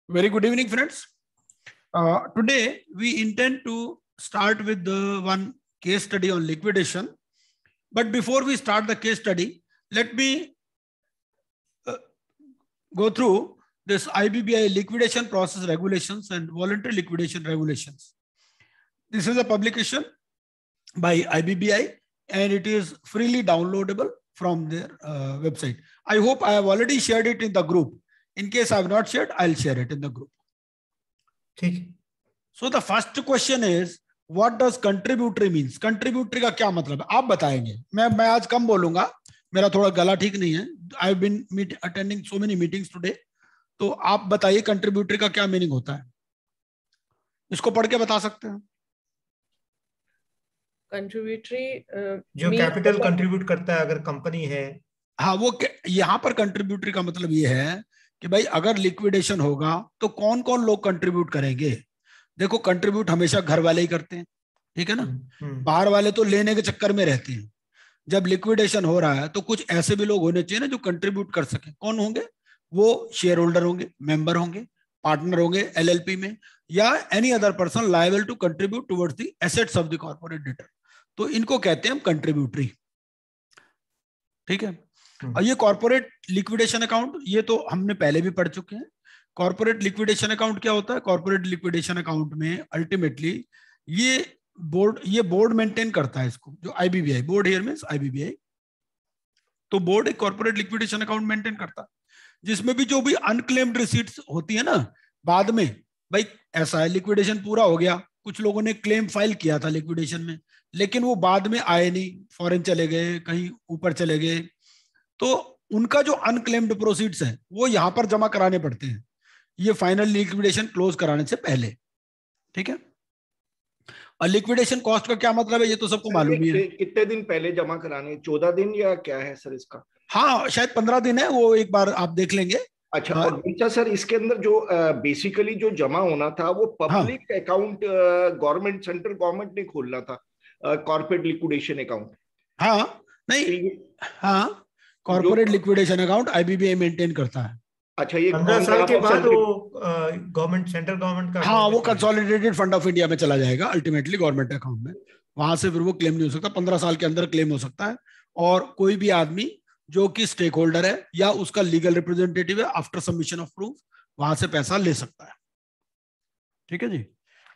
Very good evening, friends. Today we intend to start with the one case study on liquidation. But before we start the case study, let me go through this IBBI liquidation process regulations and voluntary liquidation regulations. This is a publication by IBBI and it is freely downloadable from their website. I hope I have already shared it in the group. In case I have not shared, I'll share it in the group. Okay. So the first question is, what does contributory means? Contributory का क्या मतलब है? आप बताएंगे. मैं आज कम बोलूंगा. मेरा थोड़ा गला ठीक नहीं है. I've been attending so many meetings today. तो आप बताइए contributory का क्या मीनिंग होता है? इसको पढ़ के बता सकते हैं. कंट्रीब्यूटरी जो कैपिटल कंट्रीब्यूट करता है अगर कंपनी है. हाँ, वो यहाँ पर कंट्रीब्यूटरी का मतलब ये है कि भाई अगर लिक्विडेशन होगा तो कौन कौन लोग कंट्रीब्यूट करेंगे. देखो, कंट्रीब्यूट हमेशा घर वाले ही करते हैं, ठीक है ना. बाहर वाले तो लेने के चक्कर में रहते हैं. जब लिक्विडेशन हो रहा है तो कुछ ऐसे भी लोग होने चाहिए ना जो कंट्रीब्यूट कर सके. कौन होंगे? वो शेयर होल्डर होंगे, मेंबर होंगे, पार्टनर होंगे एलएलपी में, या any other person liable to contribute towards the assets of the corporate debtor. तो इनको कहते हैं हम कंट्रीब्यूटरी. ठीक है. और ये कॉर्पोरेट लिक्विडेशन अकाउंट, ये तो हमने पहले भी पढ़ चुके हैं. कॉर्पोरेट लिक्विडेशन अकाउंट क्या होता है? कॉर्पोरेट लिक्विडेशन अकाउंट में अल्टीमेटली ये बोर्ड मेंटेन करता है इसको, जो IBBI board here means IBBI. तो बोर्ड एक कॉर्पोरेट लिक्विडेशन अकाउंट मेंटेन करता है जिसमें भी जो भी अनक्लेम्ड रिसीट्स होती है ना, बाद में भाई ऐसा है लिक्विडेशन पूरा हो गया, कुछ लोगों ने क्लेम फाइल किया था लिक्विडेशन में, लेकिन वो बाद में आए नहीं, फॉरेन चले गए, कहीं ऊपर चले गए, तो उनका जो अनक्लेम्ड प्रोसीड्स है वो यहां पर जमा कराने पड़ते हैं, ये फाइनल लिक्विडेशन क्लोज कराने से पहले. ठीक है. और लिक्विडेशन कॉस्ट का क्या मतलब है ये तो सबको मालूम ही है. कितने दिन पहले जमा कराने? 14 दिन या क्या है सर इसका? हाँ, शायद 15 दिन है, वो एक बार आप देख लेंगे. अच्छा. और नीचा सर, इसके अंदर जो बेसिकली जो जमा होना था वो public account government, central government ने खोलना था, कॉर्पोरेट लिक्विडेशन अकाउंट. हाँ नहीं, हाँ, corporate liquidation account IBBI maintain करता है. अच्छा, ये 15 साल के बाद वो गवर्नमेंट, सेंट्रल गवर्नमेंट का, हाँ, वो कंसोलिडेटेड फंड ऑफ इंडिया में चला जाएगा अल्टीमेटली गवर्नमेंट अकाउंट में. वहां से फिर वो क्लेम नहीं हो सकता. 15 साल के अंदर क्लेम हो सकता है. और कोई भी आदमी जो कि स्टेक होल्डर है या उसका लीगल रिप्रेजेंटेटिव है, आफ्टर सबमिशन ऑफ प्रूफ वहां से पैसा ले सकता है. ठीक है जी.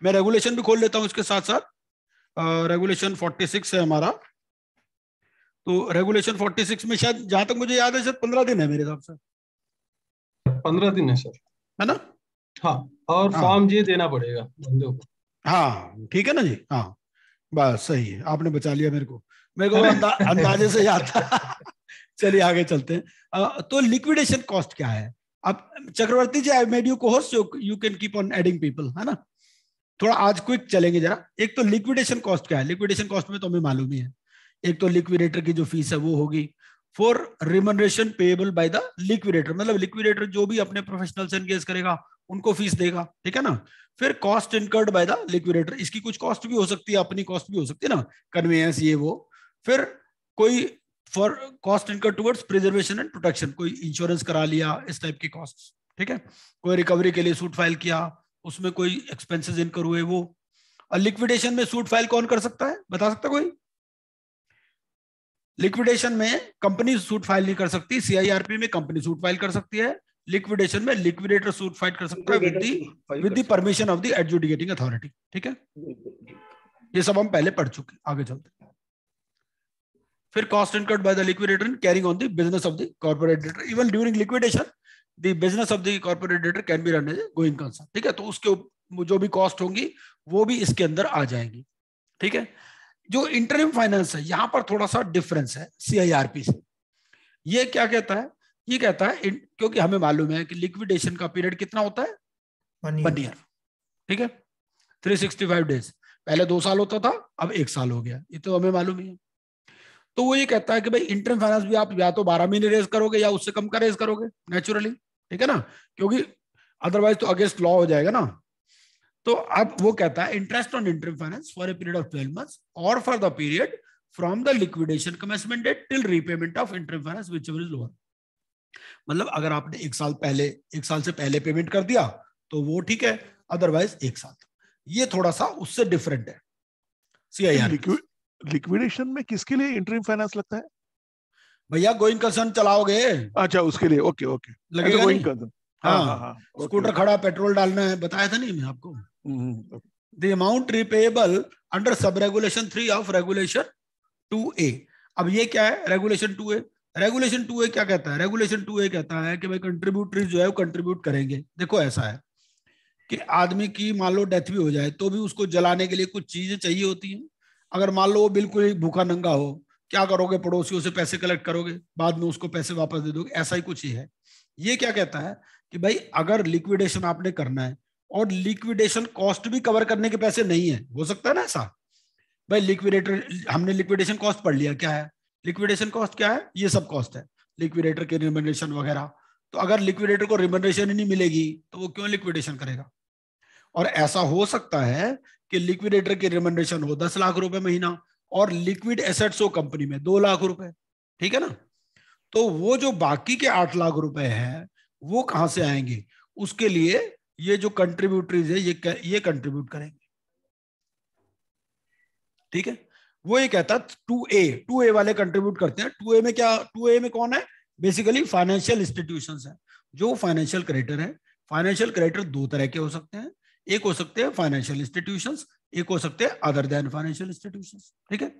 मैं रेगुलेशन भी खोल लेता हूं इसके साथ साथ. रेगुलेशन 46 है हमारा. तो रेगुलेशन 46 में शायद, जहां तक मुझे याद है, शायद 15 दिन है मेरे हिसाब से. 15 दिन है सर, है ना? हाँ. और फॉर्म जी देना पड़ेगा बंदों को. हाँ, ठीक है ना जी. हाँ, बस सही है, आपने बचा लिया मेरे को अंदाजे से याद था. चलिए आगे चलते हैं. तो लिक्विडेशन कॉस्ट क्या है? अब Chakraborty ji, I made you co-host, you can keep on adding people, है ना. थोड़ा आज क्विक चलेंगे जरा. एक तो लिक्विडेशन कॉस्ट क्या है? लिक्विडेशन कॉस्ट में तो हमें मालूम ही है. एक तो लिक्विडेटर की जो फीस है वो होगी for remuneration payable by the liquidator, मतलब लिक्विडेटर जो भी अपने प्रोफेशनल से एंगेज करेगा उनको फीस देगा. ठीक है ना. फिर cost incurred by the liquidator, इसकी कुछ कॉस्ट भी हो सकती है, अपनी कॉस्ट भी हो सकती है ना, कन्वेंस ये वो. फिर कोई for cost incurred towards preservation and protection, कोई इंश्योरेंस करा लिया, इस टाइप की कॉस्ट. ठीक है. कोई रिकवरी के लिए सूट फाइल किया, उसमें कोई एक्सपेंसेस इनकर हुए वो. और लिक्विडेशन में सूट फाइल कौन कर सकता है, बता सकता कोई? लिक्विडेशन में कंपनी सूट फाइल नहीं कर सकती, सीआईआरपी में कंपनी सूट फाइल कर सकती है. लिक्विडेशन में लिक्विडेटर सूट फाइल कर सकता है with the permission of the adjudicating authority. ठीक है. ये सब हम पहले पढ़ चुके. आगे चलते हैं. फिर cost incurred by the liquidator in carrying on the business of the corporate debtor. Even during liquidation the business of the corporate debtor can be run as a going concern. ठीक है. तो उसके जो भी कॉस्ट होंगी वो भी इसके अंदर आ जाएंगी. ठीक है. जो इंटरिम फाइनेंस है, यहां पर थोड़ा सा डिफरेंस है सीआईआरपी से. ये क्या कहता है? ये कहता है क्योंकि हमें मालूम है कि लिक्विडेशन का पीरियड कितना होता है? 1 ईयर. ठीक है. 365 डेज. पहले 2 साल होता था, अब 1 साल हो गया, ये तो हमें मालूम ही है. तो वो ये कहता है कि भाई इंटरिम फाइनेंस भी आप या तो 12 महीने रेज करोगे या उससे कम का रेज करोगे नेचुरली. ठीक है ना, क्योंकि अदरवाइज तो अगेंस्ट लॉ हो जाएगा ना. तो अब वो कहता है interest on interim finance for a period of 12 months और for the period from the liquidation commencement date till repayment of interim finance whichever is lower. मतलब अगर आपने 1 साल से पहले पेमेंट कर दिया तो वो ठीक है, अदरवाइज एक साथ। ये थोड़ा सा उससे डिफरेंट है सीआईआर। लिक्विडेशन में किसके लिए इंटरिम फाइनेंस लगता है भैया? गोइंग कंसर्न चलाओगे, अच्छा उसके लिए, ओके ओके, लगेगा नहीं? हाँ, स्कूटर खड़ा, पेट्रोल डालना है, बताया था नहीं मैं आपको? The amount repayable under sub regulation 3 of regulation 2A। अब ये क्या है रेगुलेशन 2A? रेगुलेशन 2A क्या कहता है? रेगुलेशन 2A कहता है कि भाई कंट्रीब्यूटरी जो है वो कंट्रीब्यूट करेंगे। देखो ऐसा है कि आदमी की मान लो डेथ भी हो जाए तो भी उसको जलाने के लिए कुछ चीजें चाहिए होती हैं। अगर मान लो वो बिल्कुल ही भूखा नंगा हो, क्या करोगे? पड़ोसियों से पैसे कलेक्ट करोगे, बाद में उसको पैसे वापस दे दोगे, ऐसा ही कुछ ही है। ये क्या कहता है कि भाई अगर लिक्विडेशन आपने करना है और लिक्विडेशन कॉस्ट भी कवर करने के पैसे नहीं है, हो सकता है ना ऐसा? भाई लिक्विडेटर, हमने लिक्विडेशन कॉस्ट पढ़ लिया, क्या है लिक्विडेशन कॉस्ट? क्या है? ये सब कॉस्ट है, लिक्विडेटर के रिमनरेशन वगैरह। तो अगर लिक्विडेटर को रिमनरेशन ही नहीं मिलेगी तो वो क्यों लिक्विडेशन करेगा? और ऐसा हो सकता है कि लिक्विडेटर की रिमनरेशन हो 10 लाख रुपए महीना और लिक्विड एसेट्स हो कंपनी में 2 लाख रुपए, ठीक है ना? तो वो जो बाकी के 8 लाख रुपए है वो कहां से आएंगे? उसके लिए ये जो कंट्रीब्यूटरीज है ये कंट्रीब्यूट करेंगे, ठीक है? वो ये कहता 2A वाले कंट्रीब्यूट करते हैं। 2A में क्या? 2A में कौन है? बेसिकली फाइनेंशियल इंस्टीट्यूशंस है, जो फाइनेंशियल क्रेडिटर है। फाइनेंशियल क्रेडिटर दो तरह के हो सकते हैं, एक हो सकते हैं फाइनेंशियल इंस्टीट्यूशंस, एक हो सकते हैं अदर देन फाइनेंशियल इंस्टीट्यूशंस, ठीक है?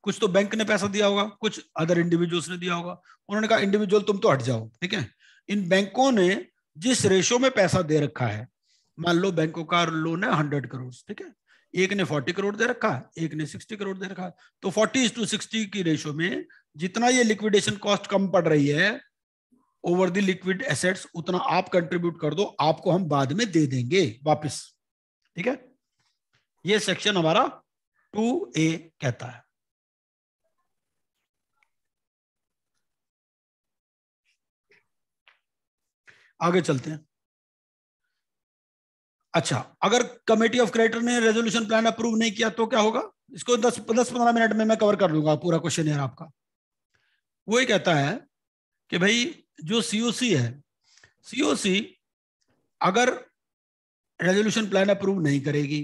कुछ तो बैंक ने पैसा दिया होगा, कुछ अदर इंडिविजुअल्स ने दिया होगा। उन्होंने कहा इंडिविजुअल तुम तो हट जाओ, ठीक है? इन बैंकों ने जिस रेशो में पैसा दे रखा है, मान लो बैंकों का लोन है 100 करोड़, ठीक है? एक ने 40 करोड़ दे रखा है, एक ने 60 करोड़ दे रखा है, तो 40:60 की रेशो में जितना ये लिक्विडेशन कॉस्ट कम पड़ रही है ओवर द लिक्विड एसेट्स, उतना आप कंट्रीब्यूट कर दो, आपको हम बाद में दे देंगे वापस, ठीक है? ये सेक्शन हमारा 2A कहता है। आगे चलते हैं। अच्छा, अगर कमेटी ऑफ क्रेडिटर ने रेजोल्यूशन प्लान अप्रूव नहीं किया तो क्या होगा? इसको 10-15 मिनट में मैं कवर कर लूंगा पूरा क्वेश्चन है आपका। वो ये कहता है कि भाई जो सीओसी है, सीओसी अगर रेजोल्यूशन प्लान अप्रूव नहीं करेगी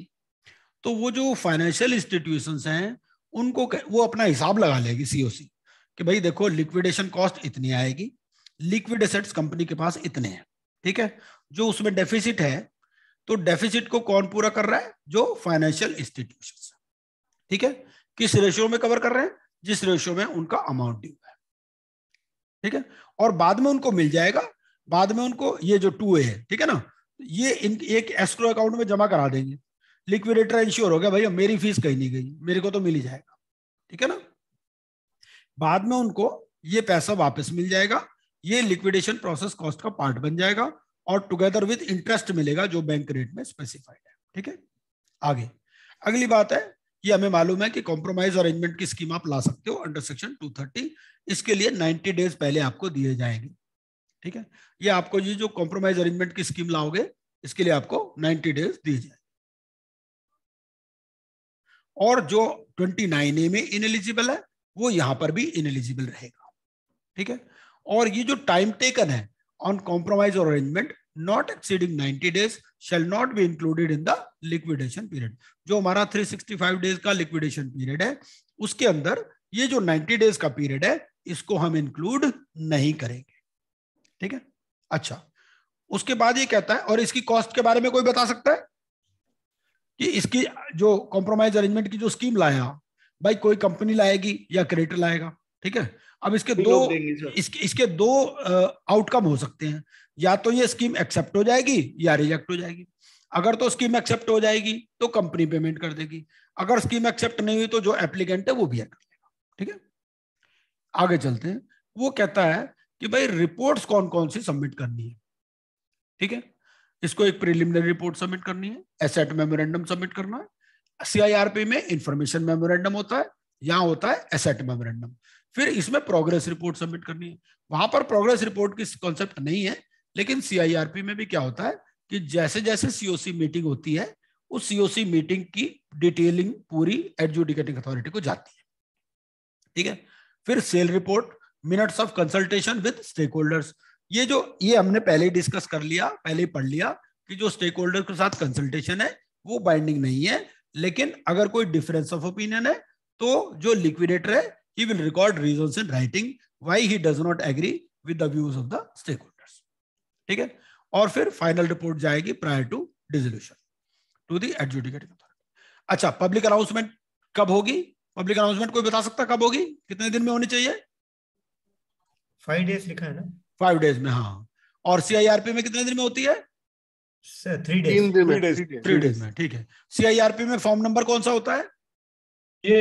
तो वो जो फाइनेंशियल इंस्टीट्यूशंस हैं उनको वो अपना हिसाब लगा लेगी सीओसी कि भाई देखो लिक्विडेशन कॉस्ट इतनी आएगी, लिक्विड एसेट्स कंपनी के पास इतने हैं, ठीक है? जो उसमें डेफिसिट है तो डेफिसिट को कौन पूरा कर रहा है? जो फाइनेंशियल इंस्टीट्यूशंस, ठीक है? किस रेशियो में कवर कर रहे हैं? जिस रेशियो में उनका अमाउंट ड्यू है, ठीक है? और बाद में उनको मिल जाएगा, बाद में उनको ये जो 2A है, ठीक है ना, ये एक एस्क्रो अकाउंट में जमा करा देंगे। लिक्विडेटर इंश्योर हो गया भाई मेरी फीस कहीं नहीं गई, मेरे को तो मिल ही जाएगा, ठीक है ना? बाद में उनको ये पैसा वापस मिल जाएगा, ये लिक्विडेशन प्रोसेस कॉस्ट का पार्ट बन जाएगा और टुगेदर विद इंटरेस्ट मिलेगा जो बैंक रेट में स्पेसिफाइड है, ठीक है? आगे अगली बात है, ये हमें मालूम है कि कॉम्प्रोमाइज अरेंजमेंट की स्कीम आप ला सकते हो अंडर सेक्शन 230। इसके लिए 90 डेज पहले आपको दिए जाएंगे, ठीक है? ये आपको ये जो कॉम्प्रोमाइज अरेंजमेंट की स्कीम लाओगे इसके लिए आपको 90 डेज दिए जाएंगे। और जो 29A में इनएलिजिबल है वो यहां पर भी इनएलिजिबल रहेगा, ठीक है? और ये जो टाइम टेकन है ऑन कॉम्प्रोमाइज और arrangement not exceeding 90 days shall not be included in the liquidation period. जो हमारा 365 डेज का लिक्विडेशन पीरियड है उसके अंदर ये जो 90 डेज का पीरियड है इसको हम इंक्लूड नहीं करेंगे, ठीक है? अच्छा, उसके बाद ये कहता है, और इसकी कॉस्ट के बारे में कोई बता सकता है कि इसकी जो कॉम्प्रोमाइज अरेंजमेंट की जो स्कीम लाया भाई कोई कंपनी लाएगी या क्रेडिटर लाएगा, ठीक है? अब इसके दो आउटकम हो सकते हैं, या तो ये स्कीम एक्सेप्ट हो जाएगी या रिजेक्ट हो जाएगी। अगर तो स्कीम एक्सेप्ट हो जाएगी तो कंपनी पेमेंट कर देगी, अगर स्कीम एक्सेप्ट नहीं हुई तो जो एप्लीकेंट है वो भी कर देगा, ठीक है? आगे चलते हैं। वो कहता है कि भाई रिपोर्ट्स कौन कौन सी सबमिट करनी है, ठीक है? इसको एक प्रिलिमिनरी रिपोर्ट सबमिट करनी है, एसेट मेमोरेंडम सबमिट करना है। सीआईआरपी में इंफॉर्मेशन मेमोरेंडम होता है, यहां होता है एसेट मेमोरेंडम। फिर इसमें प्रोग्रेस रिपोर्ट सबमिट करनी है। वहां पर प्रोग्रेस रिपोर्ट की कॉन्सेप्ट नहीं है, लेकिन सीआईआरपी में भी क्या होता है कि जैसे जैसे सीओसी मीटिंग होती है उस सीओसी मीटिंग की डिटेलिंग पूरी एडजुडिकेटिंग अथॉरिटी को जाती है, ठीक है? फिर sale report, minutes of consultation with stakeholders, ये हमने पहले ही डिस्कस कर लिया, पहले ही पढ़ लिया कि जो स्टेक होल्डर के साथ कंसल्टेशन है वो बाइंडिंग नहीं है, लेकिन अगर कोई डिफरेंस ऑफ ओपिनियन है तो जो लिक्विडेटर है he will record reasons in writing why he does not agree with the views of the stakeholders. ठीक है, और फिर फाइनल रिपोर्ट जाएगी prior to dissolution to the adjudicating authority. अच्छा, पब्लिक अनाउंसमेंट कब होगी? पब्लिक अनाउंसमेंट कोई बता सकता कब होगी, कितने दिन में होनी चाहिए? 5 days लिखा है ना? 5 days में, हाँ। और सीआईआरपी में कितने दिन में होती है? 3 days। 3 days में, ठीक है। सीआईआरपी में फॉर्म नंबर कौन सा होता है? ये,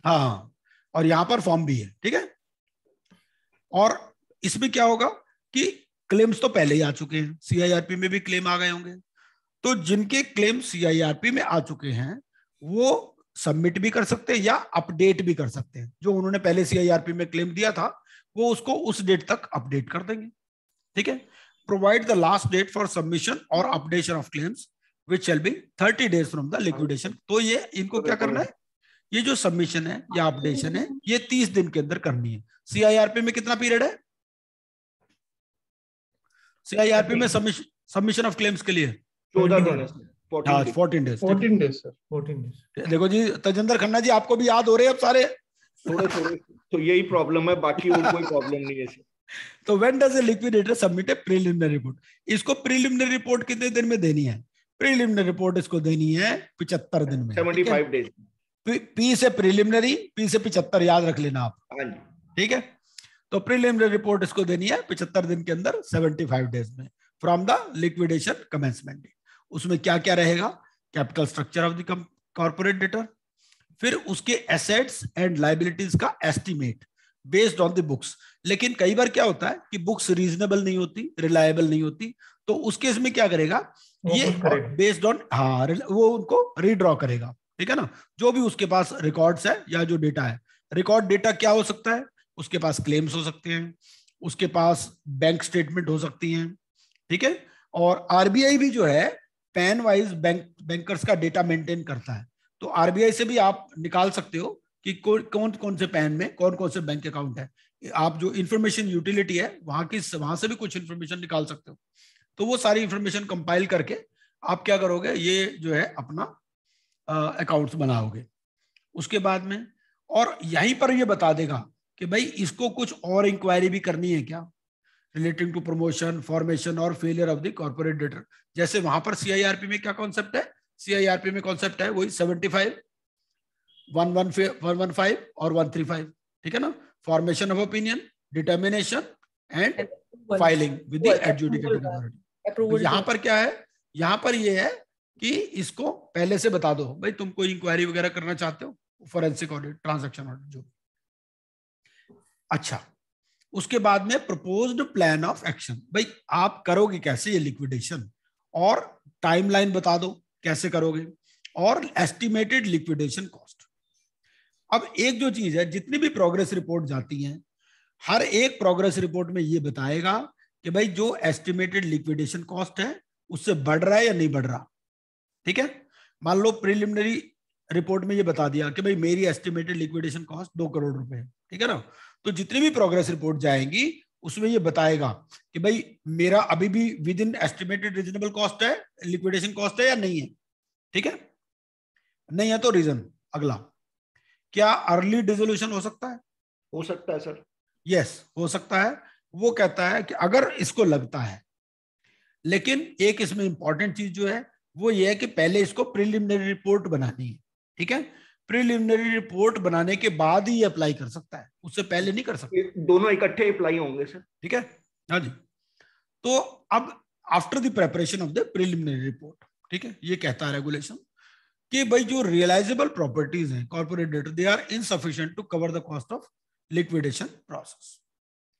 हाँ, और यहां पर फॉर्म भी है, ठीक है। और इसमें क्या होगा कि क्लेम्स तो पहले ही आ चुके हैं, सीआईआरपी में भी क्लेम आ गए होंगे, तो जिनके क्लेम सीआईआरपी में आ चुके हैं वो सबमिट भी कर सकते हैं या अपडेट भी कर सकते हैं। जो उन्होंने पहले सीआईआरपी में क्लेम दिया था वो उसको उस डेट तक अपडेट कर देंगे, ठीक है। Provide the last date for submission और updation of claims which shall be 30 days from the liquidation. तो ये इनको क्या करना है, ये जो सबमिशन है या अपडेशन है ये 30 दिन के अंदर करनी है। सीआईआरपी में कितना पीरियड है? सीआईआरपी में सबमिशन ऑफ क्लेम्स के लिए 14 दिन है, 14 days। 14 days sir. 14 days। देखो जी तजेंद्र खन्ना जी, आपको भी याद हो रहे हैं अब सारे, थोड़े थोड़े, तो यही प्रॉब्लम है, बाकी और कोई प्रॉब्लम नहीं है। तो when does a liquidator submit A preliminary report? इसको प्रीलिमिनरी रिपोर्ट कितने दिन में देनी है? प्रीलिमिनरी रिपोर्ट इसको देनी है 75 दिन में, 75 days। पी से प्रीलिमिनरी, पी से 75 याद रख लेना आप, हाँ जी, ठीक है। तो प्रीलिमिनरी रिपोर्ट इसको देनी है 75 दिन के अंदर, 75 days में from the liquidation commencement date. उसमें क्या क्या रहेगा? Capital structure of the corporate debtor, फिर उसके एसेट्स एंड लायबिलिटीज का estimate based on the books. लेकिन कई बार क्या होता है कि बुक्स रीजनेबल नहीं होती, रिलायबल नहीं होती, तो उस केस में क्या करेगा, ये बेस्ड ऑन, हाँ, वो उनको रीड्रॉ करेगा, ठीक है ना। जो भी उसके पास रिकॉर्ड्स है या जो डेटा है, रिकॉर्ड डेटा क्या हो सकता है? उसके पास क्लेम्स हो सकते हैं, उसके पास बैंक स्टेटमेंट हो सकती हैं, ठीक है। और आरबीआई भी जो है पैन वाइज बैंकर्स का डेटा मेंटेन करता है, तो आरबीआई से भी आप निकाल सकते हो कि कौन कौन से पैन में कौन कौन से बैंक अकाउंट है। आप जो इंफॉर्मेशन यूटिलिटी है वहां से भी कुछ इंफॉर्मेशन निकाल सकते हो। तो वो सारी इंफॉर्मेशन कंपाइल करके आप क्या करोगे, ये जो है अपना अकाउंट्स बनाओगे उसके बाद में, और यहीं पर ये बता देगा कि भाई इसको कुछ और इंक्वायरी भी करनी है क्या, रिलेटिंग टू प्रमोशन, फॉर्मेशन और failure of the corporate debtor. जैसे वहां पर सीआईआरपी में क्या कॉन्सेप्ट है? सीआईआरपी में कॉन्सेप्ट है वही 75, 115 और 135, ठीक है ना। Formation of opinion, determination and filing with the adjudicating authority. यहाँ पर क्या है, यहाँ पर ये है कि इसको पहले से बता दो भाई तुम कोई इंक्वायरी वगैरह करना चाहते हो, फॉरेंसिक ऑडिट, ट्रांजैक्शन ऑडिट जो। अच्छा, उसके बाद में प्रपोज्ड प्लान ऑफ एक्शन, भाई आप करोगे कैसे ये लिक्विडेशन, और टाइमलाइन बता दो कैसे करोगे, और एस्टिमेटेड लिक्विडेशन कॉस्ट। अब एक जो चीज है, जितनी भी प्रोग्रेस रिपोर्ट जाती हैं, हर एक प्रोग्रेस रिपोर्ट में ये बताएगा कि भाई जो एस्टिमेटेड लिक्विडेशन कॉस्ट है उससे बढ़ रहा है या नहीं बढ़ रहा, ठीक है। मान लो प्रीलिमिनरी रिपोर्ट में ये बता दिया कि भाई मेरी एस्टिमेटेड लिक्विडेशन कॉस्ट 2 करोड़ रुपए, ठीक है ना। तो जितनी भी प्रोग्रेस रिपोर्ट जाएंगी उसमें ये बताएगा कि भाई मेरा अभी भी with in estimated reasonable cost है, लिक्विडेशन कॉस्ट है या नहीं है, ठीक है। नहीं है तो रीजन। अगला, क्या अर्ली डिसोल्यूशन हो सकता है? हो सकता है सर, यस हो सकता है। वो कहता है कि अगर इसको लगता है, लेकिन एक इसमें इंपॉर्टेंट चीज जो है वो ये है कि पहले इसको प्रीलिमिनरी रिपोर्ट बनानी है, ठीक है। प्रीलिमिनरी रिपोर्ट बनाने के बाद ही अप्लाई कर सकता है, उससे पहले नहीं कर सकता। दोनों इकट्ठे अप्लाई होंगे सर, ठीक है। हाँ जी। तो अब after the preparation of the preliminary report, ठीक है, ये कहता है रेगुलेशन कि भाई जो रियलाइजेबल प्रॉपर्टीज हैं corporate debtor, they are insufficient to cover the cost of liquidation process,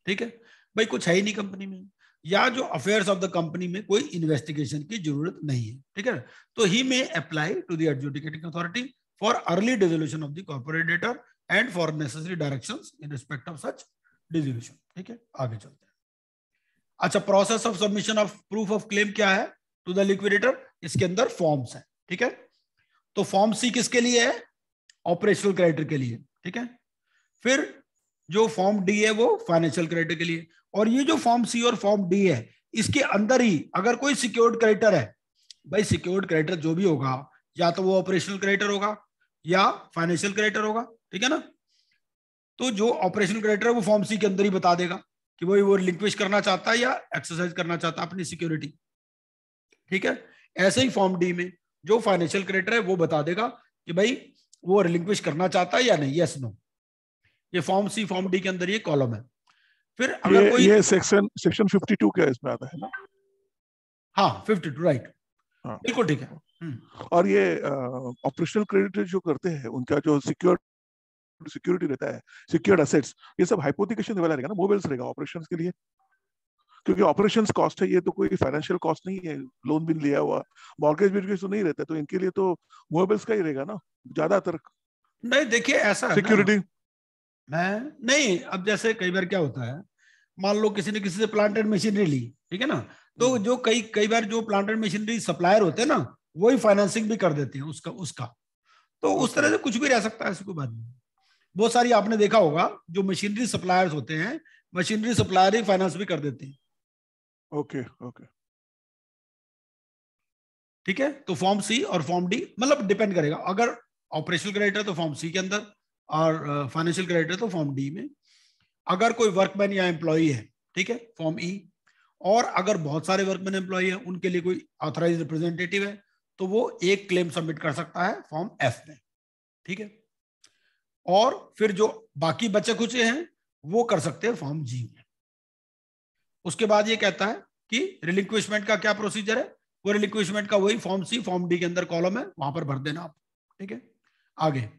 ठीक है। भाई कुछ है ही नहीं कंपनी में, या जो अफेयर्स ऑफ द कंपनी में कोई इन्वेस्टिगेशन की जरूरत नहीं है, ठीक है। तो he may apply to the adjudicating authority for early dissolution of the corporate debtor and for necessary directions in respect of such dissolution, ठीक है। आगे चलते हैं। अच्छा, process of submission of proof of claim क्या है टू द लिक्विडेटर? इसके अंदर फॉर्म्स है, ठीक है। तो फॉर्म सी किसके लिए है? ऑपरेशनल क्रेडिटर के लिए, ठीक है। फिर जो फॉर्म डी है वो फाइनेंशियल क्रेडिटर के लिए, और ये जो फॉर्म सी और फॉर्म डी है इसके अंदर ही अगर कोई सिक्योर्ड क्रेडिटर है, भाई सिक्योर्ड क्रेडिटर जो भी होगा या तो वो ऑपरेशनल क्रेडिटर होगा या फाइनेंशियल क्रेडिटर होगा, ठीक है ना। तो जो ऑपरेशनल क्रेडिटर है वो फॉर्म सी के अंदर ही बता देगा कि वो रिलिंक्विश करना चाहता है या एक्सरसाइज करना चाहता है अपनी सिक्योरिटी, ठीक है। ऐसे ही फॉर्म डी में जो फाइनेंशियल क्रेडिटर है वो बता देगा कि भाई वो रिलिंक्विश करना चाहता है या नहीं, यस नो। ये फॉर्म सी फॉर्म डी के अंदर ये कॉलम है। फिर अगर कोई ये सेक्शन 52 का इसमें आता है ना? हाँ 52, राइट, हाँ बिल्कुल ठीक है। और ये ऑपरेशनल क्रेडिटर जो करते हैं उनका जो सिक्योरिटी रहता है, सिक्योर्ड एसेट्स, ये सब हाइपोथिकेशन वाला रहेगा ना, मोबाइल्स रहेगा ऑपरेशंस के लिए, क्योंकि ऑपरेशंस कॉस्ट है, ये तो कोई फाइनेंशियल कॉस्ट नहीं है, लोन भी लिया हुआ, मॉर्गेज भी तो नहीं रहता, तो इनके लिए तो मोबाइल्स का ही रहेगा ना ज्यादातर। नहीं देखिए ऐसा सिक्योरिटी मैं नहीं, अब जैसे कई बार क्या होता है, मान लो किसी ने किसी से प्लांट एंड मशीनरी ली, ठीक है ना, तो जो कई बार जो प्लांट एंड मशीनरी सप्लायर होते हैं ना वही फाइनेंसिंग भी कर देते हैं उसका तो उस तरह से कुछ भी रह सकता है, ऐसी कोई बात नहीं। बहुत सारी आपने देखा होगा जो मशीनरी सप्लायर्स होते हैं, मशीनरी सप्लायर ही फाइनेंस भी कर देते हैं। ओके ओके ठीक है, तो फॉर्म सी और फॉर्म डी मतलब डिपेंड करेगा, अगर ऑपरेशनल क्रेडिटर तो फॉर्म सी के अंदर और फाइनेंशियल क्रेडिटर तो फॉर्म डी में। अगर कोई वर्कमैन या एम्प्लॉई है, ठीक है, फॉर्म ई। और अगर बहुत सारे वर्कमैन एम्प्लॉई है उनके लिए कोई ऑथराइज रिप्रेजेंटेटिव है तो वो एक क्लेम सबमिट कर सकता है फॉर्म एफ में, ठीक है। और फिर जो बाकी बचे खुचे हैं वो कर सकते हैं फॉर्म जी में। उसके बाद ये कहता है कि रिलिंक्विशमेंट का क्या प्रोसीजर है, वो रिलिंक्विशमेंट का वही फॉर्म सी फॉर्म डी के अंदर कॉलम है, वहां पर भर देना आप, ठीक है। आगे,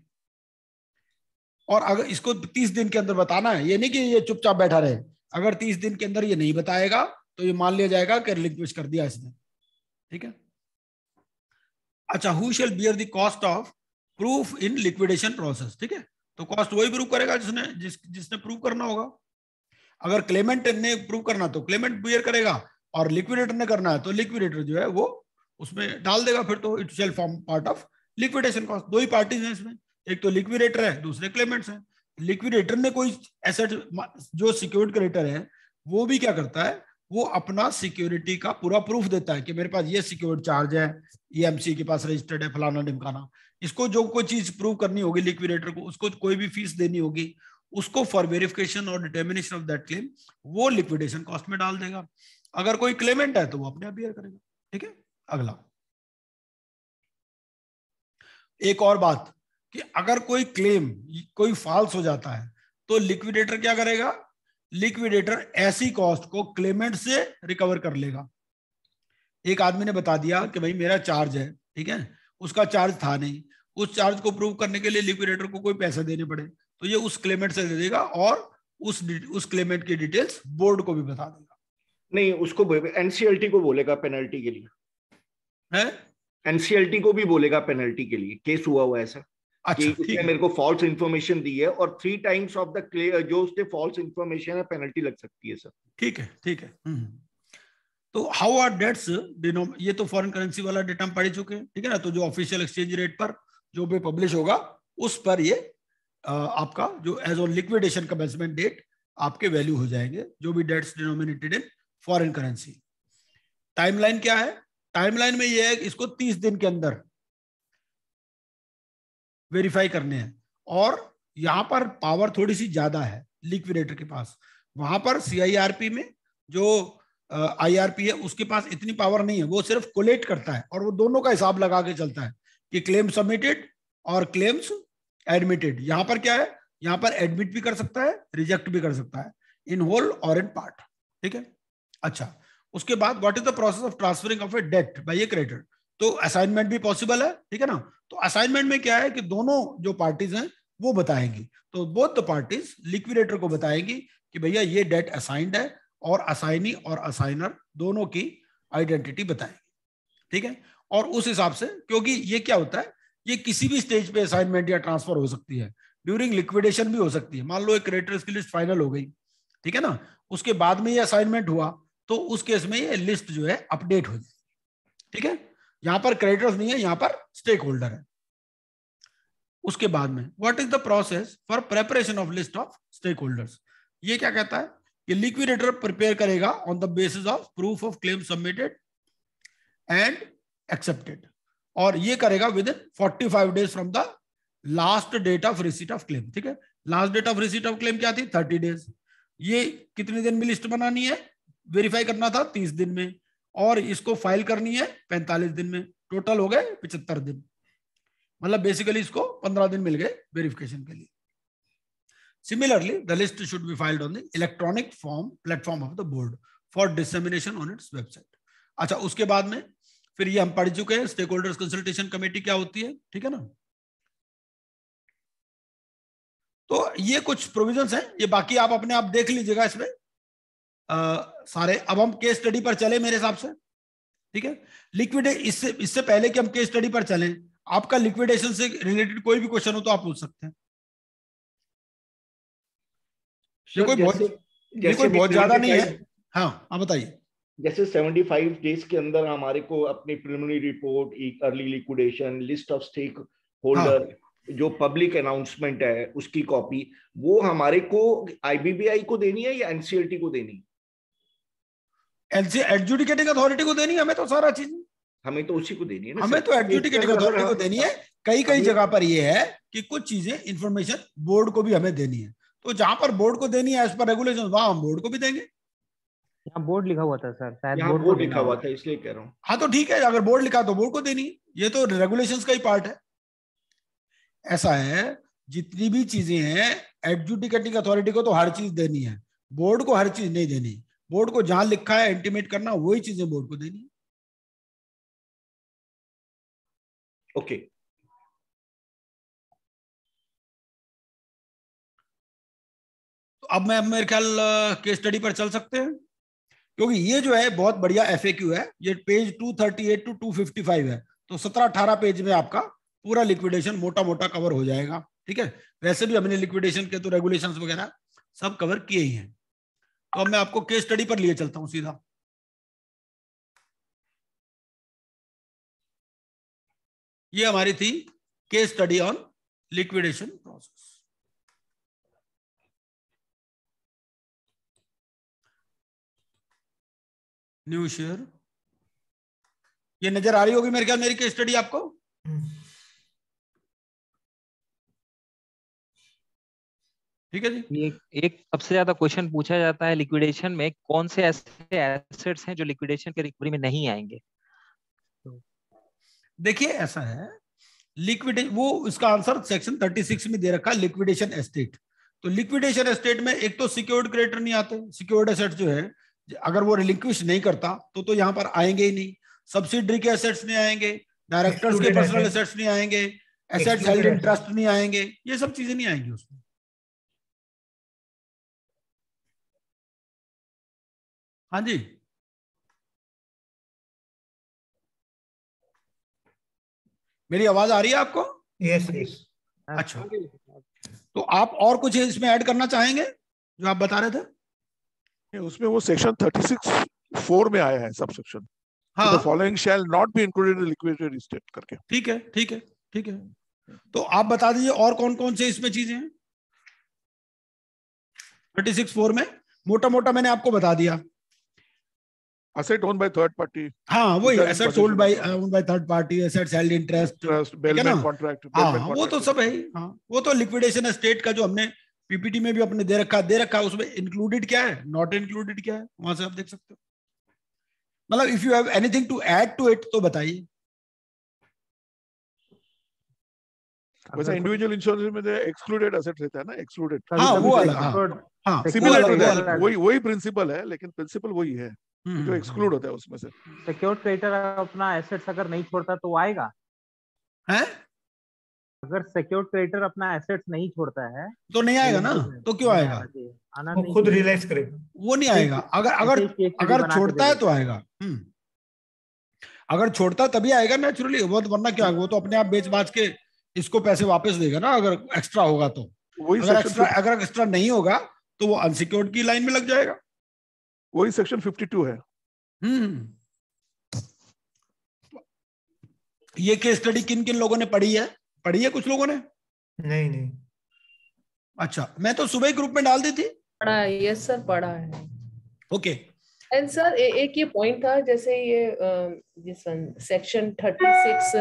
और अगर इसको 30 दिन के अंदर बताना है, ये नहीं कि ये चुपचाप बैठा रहे, अगर 30 दिन के अंदर ये नहीं बताएगा तो ये मान लिया जाएगा कि रिलिंक्विश कर दिया इसने, ठीक है। अच्छा, who shall bear the cost of proof in liquidation process, ठीक है, तो कॉस्ट वही प्रूव करेगा जिसने प्रूव करना होगा। अगर क्लेमेंट ने प्रूव करना तो क्लेमेंट बियर करेगा, और लिक्विडेटर ने करना है तो लिक्विडेटर जो है वो उसमें डाल देगा, फिर तो it shall form part of liquidation cost. दो ही पार्टीज हैं इसमें, एक तो लिक्विडेटर है, दूसरे क्लेमेंट्स हैं। लिक्विडेटर ने कोई एसेट, जो सिक्योर्ड क्रेडिटर है वो भी क्या करता है, वो अपना सिक्योरिटी का पूरा प्रूफ देता है कि मेरे पास ये सिक्योर्ड चार्ज है, ईएमसी के पास रजिस्टर्ड है, फलाना ढिमकाना। इसको जो कोई चीज प्रूव करनी होगी लिक्विडेटर को, उसको कोई भी फीस देनी होगी, उसको फॉर वेरिफिकेशन और डिटर्मिनेशन ऑफ दैट क्लेम वो लिक्विडेशन कॉस्ट में डाल देगा। अगर कोई क्लेमेंट है तो वो अपने आप बियर करेगा, ठीक है। अगला, एक और बात कि अगर कोई क्लेम कोई फॉल्स हो जाता है तो लिक्विडेटर क्या करेगा, लिक्विडेटर ऐसी कॉस्ट को क्लेमेंट से रिकवर कर लेगा। एक आदमी ने बता दिया कि भाई मेरा चार्ज है, ठीक है, उसका चार्ज था नहीं, उस चार्ज को प्रूव करने के लिए लिक्विडेटर को कोई पैसे देने पड़े तो ये उस क्लेमेंट से दे देगा और उस क्लेमेंट की डिटेल्स बोर्ड को भी बता देगा। नहीं, उसको एनसीएलटी को बोलेगा पेनल्टी के लिए, है एनसीएलटी को भी बोलेगा पेनल्टी के लिए। केस हुआ ऐसा, अच्छा, कि उसने मेरे को फॉल्स इंफॉर्मेशन दी है और 3 टाइम्स ऑफ द जो उसने फॉल्स इंफॉर्मेशन है पेनल्टी लग सकती है सर। ठीक है, ठीक है। तो हाउ आर डेट्स ये तो फॉरेन करेंसी वाला डेटा हम पढ़ चुके हैं, ठीक है ना। तो जो ऑफिशियल एक्सचेंज रेट पर जो भी पब्लिश होगा उस पर ये आपका जो as on liquidation commencement date आपके वैल्यू हो जाएंगे, जो भी debts denominated in foreign currency. Timeline क्या है, टाइमलाइन में ये है इसको 30 दिन के अंदर वेरीफाई करने हैं, और यहां पर पावर थोड़ी सी ज्यादा है लिक्विडेटर के पास। वहां पर सीआईआरपी में जो आईआरपी है उसके पास इतनी पावर नहीं है, वो सिर्फ कोलेक्ट करता है और वो दोनों का हिसाब लगा के चलता है कि क्लेम सबमिटेड और क्लेम्स एडमिटेड। यहां पर क्या है, यहां पर एडमिट भी कर सकता है, रिजेक्ट भी कर सकता है, इन होल और इन पार्ट, ठीक है। अच्छा, उसके बाद what is the process of transferring of a debt by a creditor, तो असाइनमेंट भी पॉसिबल है, ठीक है ना। तो असाइनमेंट में क्या है कि दोनों जो पार्टीज हैं वो बताएंगी, तो बोथ द पार्टीज लिक्विडेटर को बताएंगी कि भैया ये डेट असाइंड है, और असाइनी और असाइनर दोनों की आइडेंटिटी बताएंगे, ठीक है। और उस हिसाब से, क्योंकि ये क्या होता है, ये किसी भी स्टेज पे असाइनमेंट या ट्रांसफर हो सकती है, ड्यूरिंग लिक्विडेशन भी हो सकती है। मान लो एक क्रेडिटर्स की लिस्ट फाइनल हो गई, ठीक है ना, उसके बाद में ये असाइनमेंट हुआ तो उस केस में ये लिस्ट जो है अपडेट हो जाएगी, ठीक है। यहां पर क्रेडिटर्स नहीं है, यहां पर स्टेक होल्डर है। उसके बाद में what is the process for preparation of list of stake holders, ये क्या कहता है कि लिक्विडेटर प्रिपेयर करेगा on the basis of proof of claim submitted and accepted, और ये करेगा within 45 days from the last date of receipt of claim. ठीक है, last date of receipt of claim क्या थी? 30 डेज। ये कितने दिन में लिस्ट बनानी है? वेरीफाई करना था 30 दिन में, और इसको फाइल करनी है 45 दिन में। टोटल हो गए 75 दिन, मतलब बेसिकली इसको 15 दिन मिल गए वेरिफिकेशन के लिए। Similarly, the list should be filed on the electronic form platform of the board for dissemination on its website. अच्छा, उसके बाद में फिर ये हम पढ़ चुके हैं स्टेक होल्डर्स कंसल्टेशन कमेटी क्या होती है, ठीक है ना। तो ये कुछ प्रोविजंस हैं, ये बाकी आप अपने आप देख लीजिएगा इसमें सारे। अब हम केस स्टडी पर चले मेरे हिसाब से, ठीक है। लिक्विडेशन, इससे पहले कि हम केस स्टडी पर चलें, आपका लिक्विडेशन से रिलेटेड कोई भी क्वेश्चन हो तो आप पूछ सकते हैं। ये कोई बहुत ज्यादा नहीं है। हाँ, आप बताइए। जैसे 75 डेज के अंदर हमारे को अपनी preliminary report, early liquidation, list of stake holder, जो पब्लिक अनाउंसमेंट है उसकी कॉपी, वो हमारे को आईबीबीआई को देनी है या एनसीएलटी को देनी है? एडजुडिकेटिंग अथॉरिटी को देनी है हमें तो सारा चीज, हमें तो उसी को देनी है ना, हमें तो एडजुडिकेटिंग अथॉरिटी को देनी है। कई जगह पर ये है कि कुछ चीजें इंफॉर्मेशन बोर्ड को भी हमें देनी है, तो जहां पर बोर्ड को देनी है एज पर रेगुलेशन, वहां हम बोर्ड को भी देंगे। यहाँ बोर्ड लिखा हुआ था सर, शायद बोर्ड लिखा हुआ था इसलिए कह रहा हूँ। हाँ, तो ठीक है, अगर बोर्ड लिखा तो बोर्ड को देनी है, ये तो रेगुलेशंस का ही पार्ट है। ऐसा है, जितनी भी चीजें हैं एडजुडिकेटिंग अथॉरिटी को तो हर चीज देनी है, बोर्ड को हर चीज नहीं देनी। बोर्ड को जहां लिखा है इंटीमेट करना, वही चीजें बोर्ड को देनी है। ओके। तो अब मैं मेरे ख्याल केस स्टडी पर चल सकते हैं, क्योंकि ये जो है बहुत बढ़िया एफएक्यू है। ये पेज 238 to 255 है, तो 17-18 पेज में आपका पूरा लिक्विडेशन मोटा मोटा कवर हो जाएगा। ठीक है, वैसे भी हमने लिक्विडेशन के तो रेगुलेशंस वगैरह सब कवर किए ही हैं। तो अब मैं आपको केस स्टडी पर लिए चलता हूं सीधा। ये हमारी थी case study on liquidation process. New share, ये नजर आ रही होगी मेरे ख्याल मेरी केस स्टडी आपको। ठीक है जी। एक सबसे ज्यादा क्वेश्चन पूछा जाता है लिक्विडेशन में, कौन से ऐसे एसेट्स हैं जो लिक्विडेशन के रिकवरी में नहीं आएंगे? देखिए ऐसा है, लिक्विडेशन, वो इसका आंसर सेक्शन 36 में दे रखा है, लिक्विडेशन एस्टेट। तो लिक्विडेशन एस्टेट में एक तो सिक्योर्ड क्रेडिटर नहीं आते, सिक्योर्ड एसेट्स जो है अगर वो रिलिंक्विश नहीं करता तो यहाँ पर आएंगे ही नहीं। सब्सिडरी के एसेट्स नहीं आएंगे, डायरेक्टर्स के पर्सनल एसेट्स नहीं आएंगे, एसेट्स हेल्ड इन ट्रस्ट नहीं आएंगे, ये सब चीजें नहीं आएंगी उसमें। हाँ जी, मेरी आवाज आ रही है आपको? Yes yes. अच्छा, तो आप और कुछ इसमें ऐड करना चाहेंगे जो आप बता रहे थे? उसमें वो सेक्शन 36(4) में आया है सब सेक्शन, हाँ, the following shall not be included in liquidated estate करके। ठीक है ठीक है ठीक है। तो आप बता दीजिए और कौन कौन से इसमें चीजें हैं 36(4) में। मोटा मोटा मैंने आपको बता दिया। Asset owned by third party, हाँ वही, assets owned by third party, assets held in trust, bailment contract, हाँ वो तो सब है। हाँ, वो तो लिक्विडेशन एस्टेट का जो हमने पीपीटी में भी अपने दे रखा है, उसमें इंक्लूडेड क्या है, नॉट इंक्लूडेड क्या है, वहां से आप देख सकते हो। मतलब if you have anything to add to it तो बताइए। वैसे इंडिविजुअल इंश्योरेंस में एक्सक्लूडेड एसेट रहता है ना, एक्सक्लूडेड। हाँ वो अलग, हाँ सिमिलर टू दैट, वही प्रिंसिपल है, लेकिन प्रिंसिपल वही है जो एक्सक्लूड होता है उसमें से। सिक्योर्ड क्रेडिटर अपना एसेट्स अगर नहीं छोड़ता तो आएगा है? अगर सिक्योर्ड क्रेडिटर अपना एसेट्स नहीं छोड़ता है तो नहीं आएगा ना, तो क्यों आएगा? आना वो खुद रियलाइज करेगा, वो नहीं आएगा। अगर छोड़ता है तो आएगा। अगर छोड़ता तभी आएगा नेचुरली, वो वरना क्या, वो तो अपने आप बेच बाच के इसको पैसे वापस देगा ना अगर एक्स्ट्रा होगा तो। अगर एक्स्ट्रा नहीं होगा तो वो अनसिक्योर्ड की लाइन में लग जाएगा। वही सेक्शन 52 है। ये केस स्टडी किन किन लोगों ने पढ़ी है कुछ लोगों ने? नहीं। अच्छा, मैं तो सुबह ग्रुप में डाल दी थी, पढ़ा है, यस सर पढ़ा है। ओके। एंड सर एक ये पॉइंट था, जैसे ये सेक्शन 36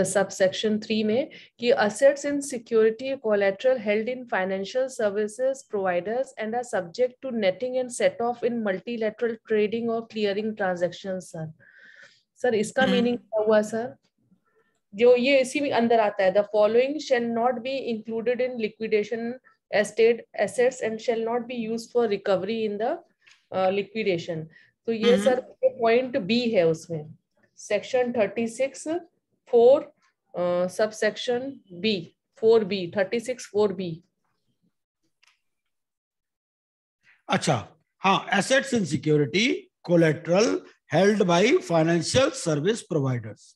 सब सेक्शन 3 में कि assets in security collateral held in financial services providers and are subject to netting and set off in multilateral trading और क्लियरिंग ट्रांजैक्शंस। सर इसका मीनिंग क्या हुआ सर? जो ये इसी में अंदर आता है, the following shall not be included in liquidation estate assets and shall not be used for recovery in the liquidation. तो ये सर पॉइंट बी है उसमें, section 36(4) sub section B 4B 36(4)B। अच्छा हाँ, assets in security collateral held by financial service providers.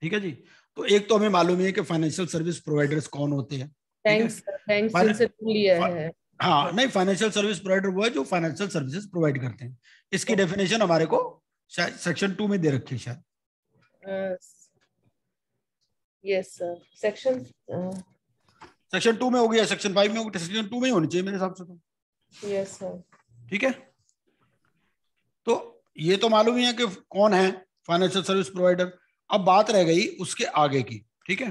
ठीक है जी। तो एक तो हमें मालूम है कि फाइनेंशियल सर्विस प्रोवाइडर्स कौन होते हैं। थैंक्स जिनसे लिया है। हाँ नहीं, फाइनेंशियल सर्विस प्रोवाइडर वो है जो फाइनेंशियल सर्विसेज प्रोवाइड करते हैं। इसकी डेफिनेशन हमारे को सेक्शन 2 में दे रखी है शायद। यस सर, सेक्शन 2 में होगी या सेक्शन 5 में होगी? सेक्शन 2 में ही होनी चाहिए मेरे हिसाब से तो। Yes sir. ठीक है, तो ये तो मालूम ही है कि कौन है फाइनेंशियल सर्विस प्रोवाइडर। अब बात रह गई उसके आगे की। ठीक है,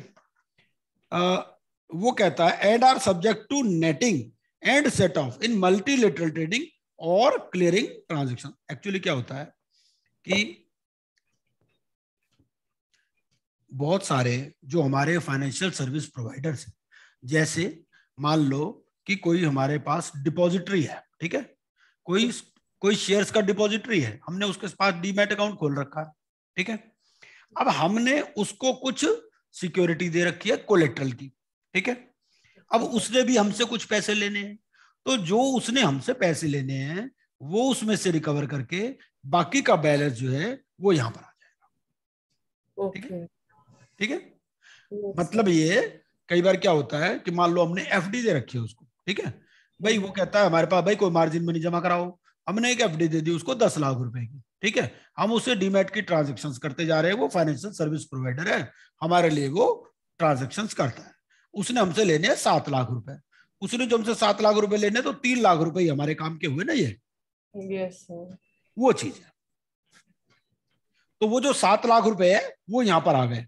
वो कहता है and are subject to netting and set off in multilateral trading और क्लियरिंग ट्रांजैक्शन। एक्चुअली क्या होता है कि बहुत सारे जो हमारे फाइनेंशियल सर्विस प्रोवाइडर्स हैं, जैसे मान लो कि कोई हमारे पास डिपॉजिटरी है, ठीक है, कोई शेयर्स का डिपॉजिटरी है, हमने उसके पास डीमैट अकाउंट खोल रखा है। ठीक है, अब हमने उसको कुछ सिक्योरिटी दे रखी है कोलेट्रल की। ठीक है, अब उसने भी हमसे कुछ पैसे लेने हैं, तो जो उसने हमसे पैसे लेने हैं वो उसमें से रिकवर करके बाकी का बैलेंस जो है वो यहां पर आ जाएगा। ठीक है, ठीक है, मतलब ये कई बार क्या होता है कि मान लो हमने एफडी दे रखी है उसको, ठीक है भाई, वो कहता है हमारे पास भाई कोई मार्जिन मनी जमा कराओ, हमने एक एफडी दे दी उसको 10 लाख रुपए की। ठीक है, हम उससे डीमैट की ट्रांजैक्शंस करते जा रहे हैं, वो फाइनेंशियल सर्विस प्रोवाइडर है, हमारे लिए वो ट्रांजैक्शंस करता है। उसने हमसे लेने हैं 7 लाख रुपए, उसने जो हमसे 7 लाख रुपए लेने तो 3 लाख रुपए हमारे काम के हुए ना ये। यस सर, वो चीज है। तो वो जो 7 लाख रुपए है वो यहां पर आ गए।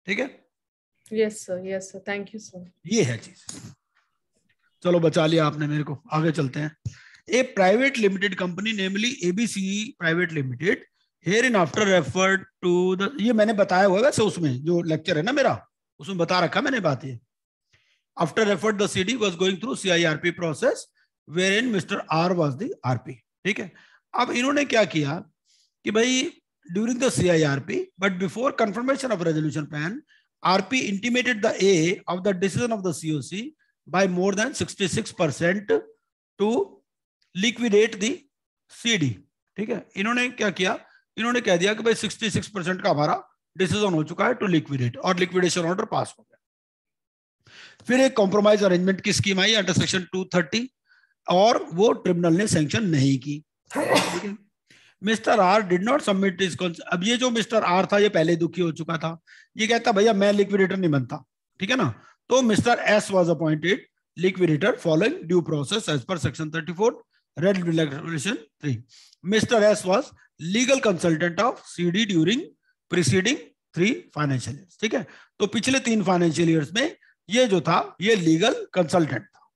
ठीक है, yes sir, thank you sir. ये है चीज। चलो बचा लिया आपने मेरे को, आगे चलते हैं। A private limited company namely ABC private limited hereinafter referred to the, ये मैंने बताया हुआ है वैसे उसमें जो लेक्चर है ना मेरा, उसमें बता रखा मैंने बात ये। After referred the CD was going through CIRP process wherein Mister R was the RP. ठीक है, अब इन्होंने क्या किया कि भाई during the CIRP but before confirmation of resolution plan RP intimated the A of the decision of the CoC by more than 66% to liquidate the CD। ठीक है, इन्होंने क्या किया, इन्होंने कह दिया कि भाई 66% का हमारा डिसीजन हो चुका है टू लिक्विडेट, और लिक्विडेशन ऑर्डर पास हो गया। फिर एक कॉम्प्रोमाइज अरेंजमेंट की स्कीम आई अंडर सेक्शन 230 और वो ट्रिब्यूनल ने सैंक्शन नहीं की। ठीक है, Mister R did not submit is. अब ये जो मिस्टर आर था ये पहले दुखी हो चुका था, ये कहता भैया मैं लिक्विडेटर नहीं बनता। ठीक है ना, तो Mister S was appointed liquidator following due process as per section 34 regulation 3। Mister S was legal consultant of CD during preceding 3 financial years. ठीक है, तो पिछले 3 फाइनेंशियल ईयर्स में ये जो था ये लीगल कंसल्टेंट था।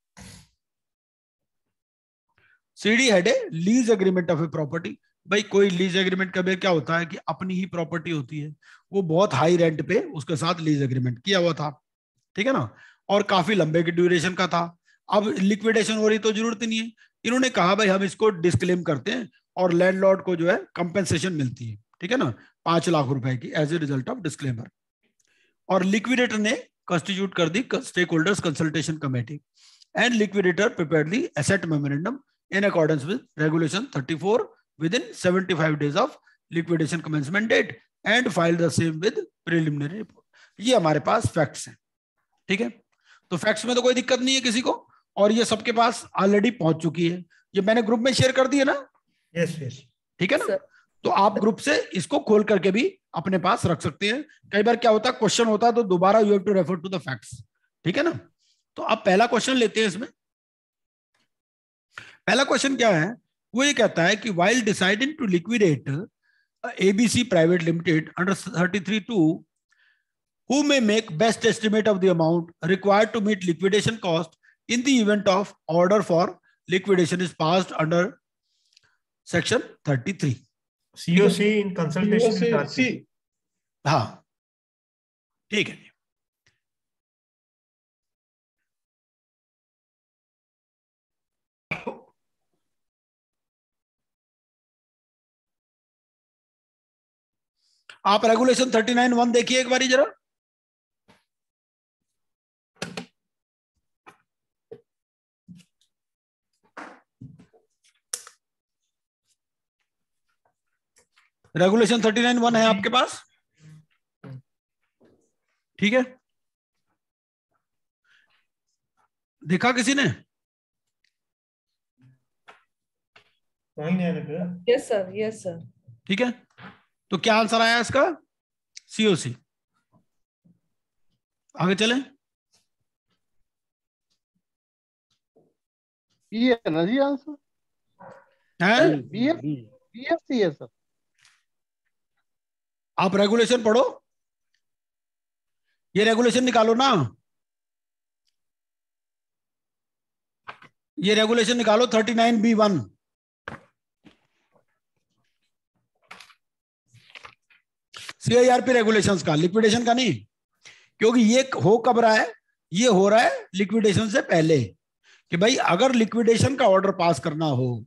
CD had a lease agreement of a property. भाई कोई लीज एग्रीमेंट कभी क्या होता है कि अपनी ही प्रॉपर्टी होती है, वो बहुत हाई रेंट पे उसके साथ लीज एग्रीमेंट किया हुआ था। ठीक है ना, और काफी लंबे की ड्यूरेशन का था। अब लिक्विडेशन हो रही तो जरूरत नहीं है, इन्होंने कहा भाई हम इसको डिस्क्लेम करते हैं और लैंडलॉर्ड को जो है कंपेंसेशन मिलती है। ठीक है ना, 5 लाख रुपए की as a result of disclaimer. और लिक्विडेटर ने कॉन्स्टिट्यूट कर दी stake holders consultation committee and liquidator prepared the asset memorandum in accordance with regulation 34 within 75 days of liquidation commencement date and file the same with preliminary report. ये हमारे पास facts हैं। ठीक है, तो facts में तो कोई दिक्कत नहीं है किसी को, और ये सबके पास ऑलरेडी पहुंच चुकी है। ये मैंने ग्रुप में शेयर कर दी है ना। यस यस, ठीक है ना, तो आप ग्रुप से इसको खोल करके भी अपने पास रख सकते हैं। कई बार क्या होता है क्वेश्चन होता है तो दोबारा you have to refer to the facts. ठीक है ना, तो अब पहला क्वेश्चन लेते हैं इसमें। पहला क्वेश्चन क्या है, वो ये कहता है कि while deciding to liquidate ABC Private Limited under 33(2), who may make best estimate of the amount required to meet liquidation cost in the event of order for liquidation is passed under section 33? COC in consultation with RC. हाँ ठीक है। आप regulation 39(1) देखिए एक बारी जरा। Regulation 39(1) है आपके पास, ठीक है? देखा किसी ने? Yes sir, yes sir. ठीक है, तो क्या आंसर आया इसका? COC। आगे चलें। ये है ना जी आंसर है BFC है सर। आप रेगुलेशन पढ़ो, ये रेगुलेशन निकालो ना, ये रेगुलेशन निकालो 39(B)(1। CIRP रेगुलेशंस का, लिक्विडेशन का नहीं, क्योंकि ये हो कब रहा है, ये हो रहा है लिक्विडेशन से पहले, कि भाई अगर लिक्विडेशन का ऑर्डर पास करना हो,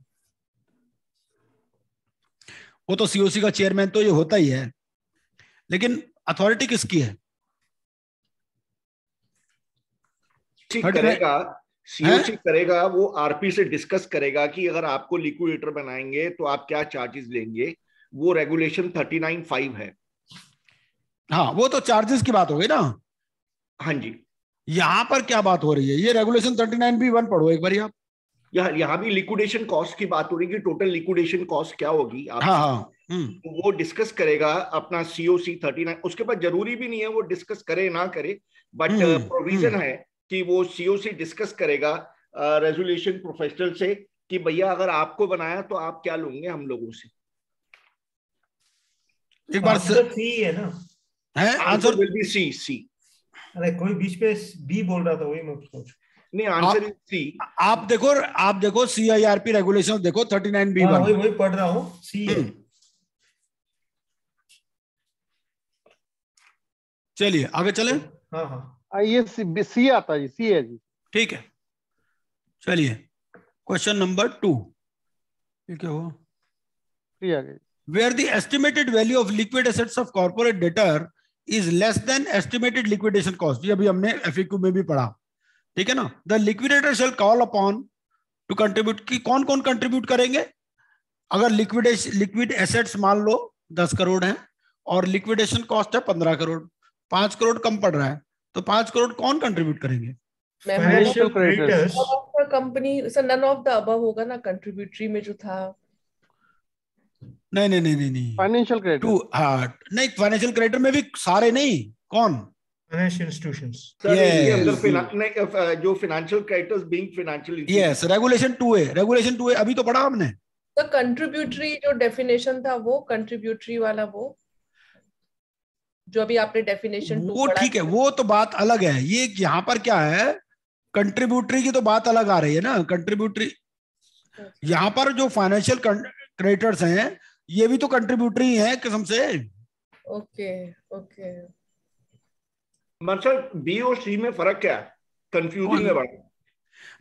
वो तो COC का चेयरमैन तो ये होता ही है, लेकिन अथॉरिटी किसकी है? करेगा COC करेगा, वो RP से डिस्कस करेगा कि अगर आपको लिक्विडेटर बनाएंगे तो आप क्या चार्जेस लेंगे, वो रेगुलेशन 39(5) है। हाँ वो तो चार्जेस की बात हो गई ना। हाँ जी, यहां पर क्या बात हो रही है, ये रेगुलेशन 39(B)(1) पढ़ो एक बार आप। यहाँ भी लिक्विडेशन कॉस्ट की बात हो रही है कि टोटल लिक्विडेशन कॉस्ट क्या होगी। हाँ तो वो डिस्कस करेगा अपना COC 39। उसके बाद जरूरी भी नहीं है वो डिस्कस करे ना करे, बट प्रोविजन है कि वो COC डिस्कस करेगा रेजोल्यूशन प्रोफेशनल से कि भैया अगर आपको बनाया तो आप क्या लोगे हम लोगों से। एक बार सी है ना, है आंसर विल बी सी। अरे कोई बीच पे बी बोल रहा था, वही मैं सोच। नहीं, आंसर इज सी। आप देखो CIRP रेगुलेशन देखो 39(B)(1। वही पढ़ रहा हूँ, सी है। चलिए आगे चलें। हाँ ये सी आता है जी, सी है जी। ठीक है, चलिए क्वेश्चन नंबर 2। ठीक है, वो सी आ गई। Where the estimated value of liquid assets of corporate debtor is less than estimated liquidation cost, ये अभी हमने FAQ में भी पढ़ा, ठीक है ना। The liquidator shall call upon to contribute, कि कौन कौन कंट्रीब्यूट करेंगे? अगर लिक्विड एसेट्स मान लो 10 करोड़ है और लिक्विडेशन कॉस्ट है 15 करोड़, 5 करोड़ कम पड़ रहा है, तो 5 करोड़ कौन कंट्रीब्यूट करेंगे? Financial creditors company sir, none of the above होगा ना, कंट्रीब्यूटरी में जो था। नहीं फाइनेंशियल क्रेडिटर। नहीं, फाइनेंशियल क्रेडिटर में भी सारे नहीं, कौन? Financial institutions. जो financial creditors being financial. Yes, regulation 2A अभी तो पढ़ा हमने। तो कंट्रीब्यूटरी जो डेफिनेशन था वो कंट्रीब्यूटरी वाला, वो जो अभी आपने डेफिनेशन 2 वो ठीक है, वो तो बात अलग है। ये यहाँ पर क्या है, कंट्रीब्यूटरी की तो बात अलग आ रही है ना। कंट्रीब्यूटरी यहाँ पर जो फाइनेंशियल क्रेडिटर्स हैं ये भी तो कंट्रीब्यूटरी है किस्म से। ओके मतलब बी और सी में फर्क क्या है? कंफ्यूजिंग है बड़ा।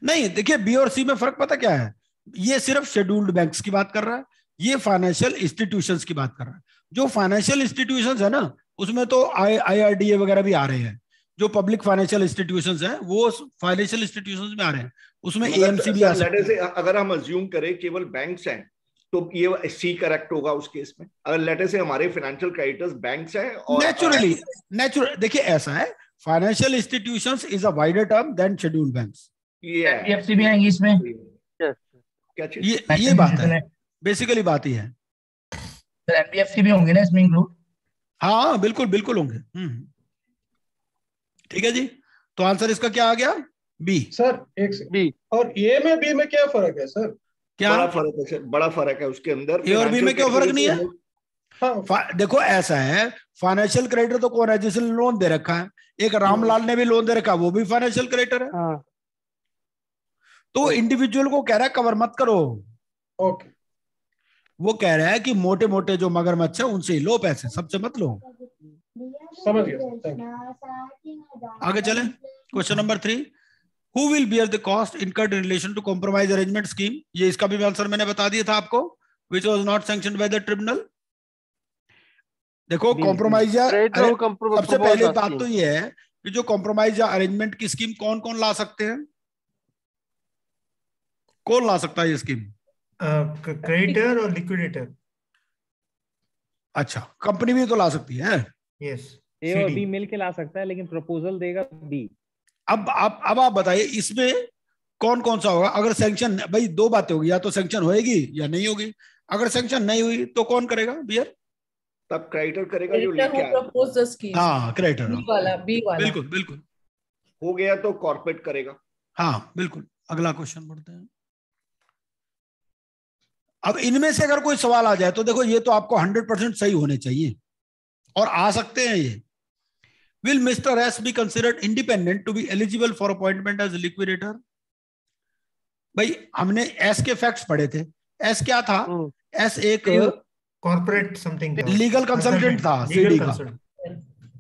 नहीं देखिए, बी और सी में फर्क पता क्या है, ये सिर्फ शेड्यूल्ड बैंक्स की बात कर रहा है, ये फाइनेंशियल इंस्टीट्यूशंस की बात कर रहा है। जो फाइनेंशियल इंस्टीट्यूशंस है ना, उसमें तो IRDA वगैरह भी आ रहे हैं। जो पब्लिक फाइनेंशियल इंस्टीट्यूशंस हैं वो फाइनेंशियल इंस्टीट्यूशंस में आ रहे हैं, उसमें AMC भी आ सकते हैं। अगर हम अज्यूम करें केवल बैंक्स हैं तो ये सी करेक्ट होगा उस केस में। अगर लेटर से हमारे फाइनेंशियल क्रेडिटर्स बैंक्स हैं और नेचुरल देखिए ऐसा है, financial institutions is a wider term than scheduled banks. NBFC भी आएंगी इसमें। क्या चीज? ये बात है, बेसिकली बात ही है। NBFC भी होंगे ना इसमें इंक्लूड? हाँ बिल्कुल होंगे। ठीक है जी, तो आंसर इसका क्या आ गया? बी सर एक बी। और ए में बी में क्या फर्क है सर? क्या बड़ा फर्क है सर, बड़ा फर्क है उसके अंदर। ए और बी में क्यों फर्क नहीं है? हाँ देखो ऐसा है, फाइनेंशियल क्रेडिटर तो कौन है? जिसने लोन दे रखा है। एक रामलाल ने भी लोन दे रखा है, वो भी फाइनेंशियल क्रेडिटर है। हाँ तो इंडिविजुअल को कह रहा है कवर मत करो। ओके वो कह रहा है कि मोटे मोटे जो मगरमच्छ है उनसे ही लो पैसे, सबसे मत लो। समझ गया सर, थैंक यू। आगे चले, question number 3, who will bear the cost incurred in relation to compromise arrangement scheme? ये इसका भी आंसर मैंने बता दिया था आपको, which was not sanctioned by the tribunal. देखो कॉम्प्रोमाइज या सबसे पहले बात तो ये है कि जो कॉम्प्रोमाइज या अरेंजमेंट की स्कीम कौन कौन ला सकते हैं? कौन ला सकता है ये स्कीम? क्रेडिटर और लिक्विडेटर। अच्छा, कंपनी भी तो ला सकती है। यस, ए और बी मिल के ला सकता है, लेकिन प्रपोजल देगा बी। अब आप बताइए इसमें कौन कौन सा होगा? अगर सैंक्शन, भाई दो बातें होगी, या तो सैंक्शन होएगी या नहीं होगी। अगर सैंक्शन नहीं हुई तो कौन करेगा बियर? तब क्रेडिटर करेगा जो लेके आया। हाँ क्रेडिटर, बी वाला। बिल्कुल बिल्कुल। हो गया तो कॉर्पोरेट करेगा। हाँ बिल्कुल। अगला क्वेश्चन बढ़ते हैं। अब इनमें से अगर कोई सवाल आ जाए तो देखो ये तो आपको 100% सही होने चाहिए और आ सकते हैं ये। Will Mr. S be considered independent to be eligible for appointment as liquidator? भाई हमने एस के फैक्ट्स पढ़े थे। एस क्या था? एस एक कॉर्पोरेट समथिंग लीगल कंसल्टेंट था, सीडी का।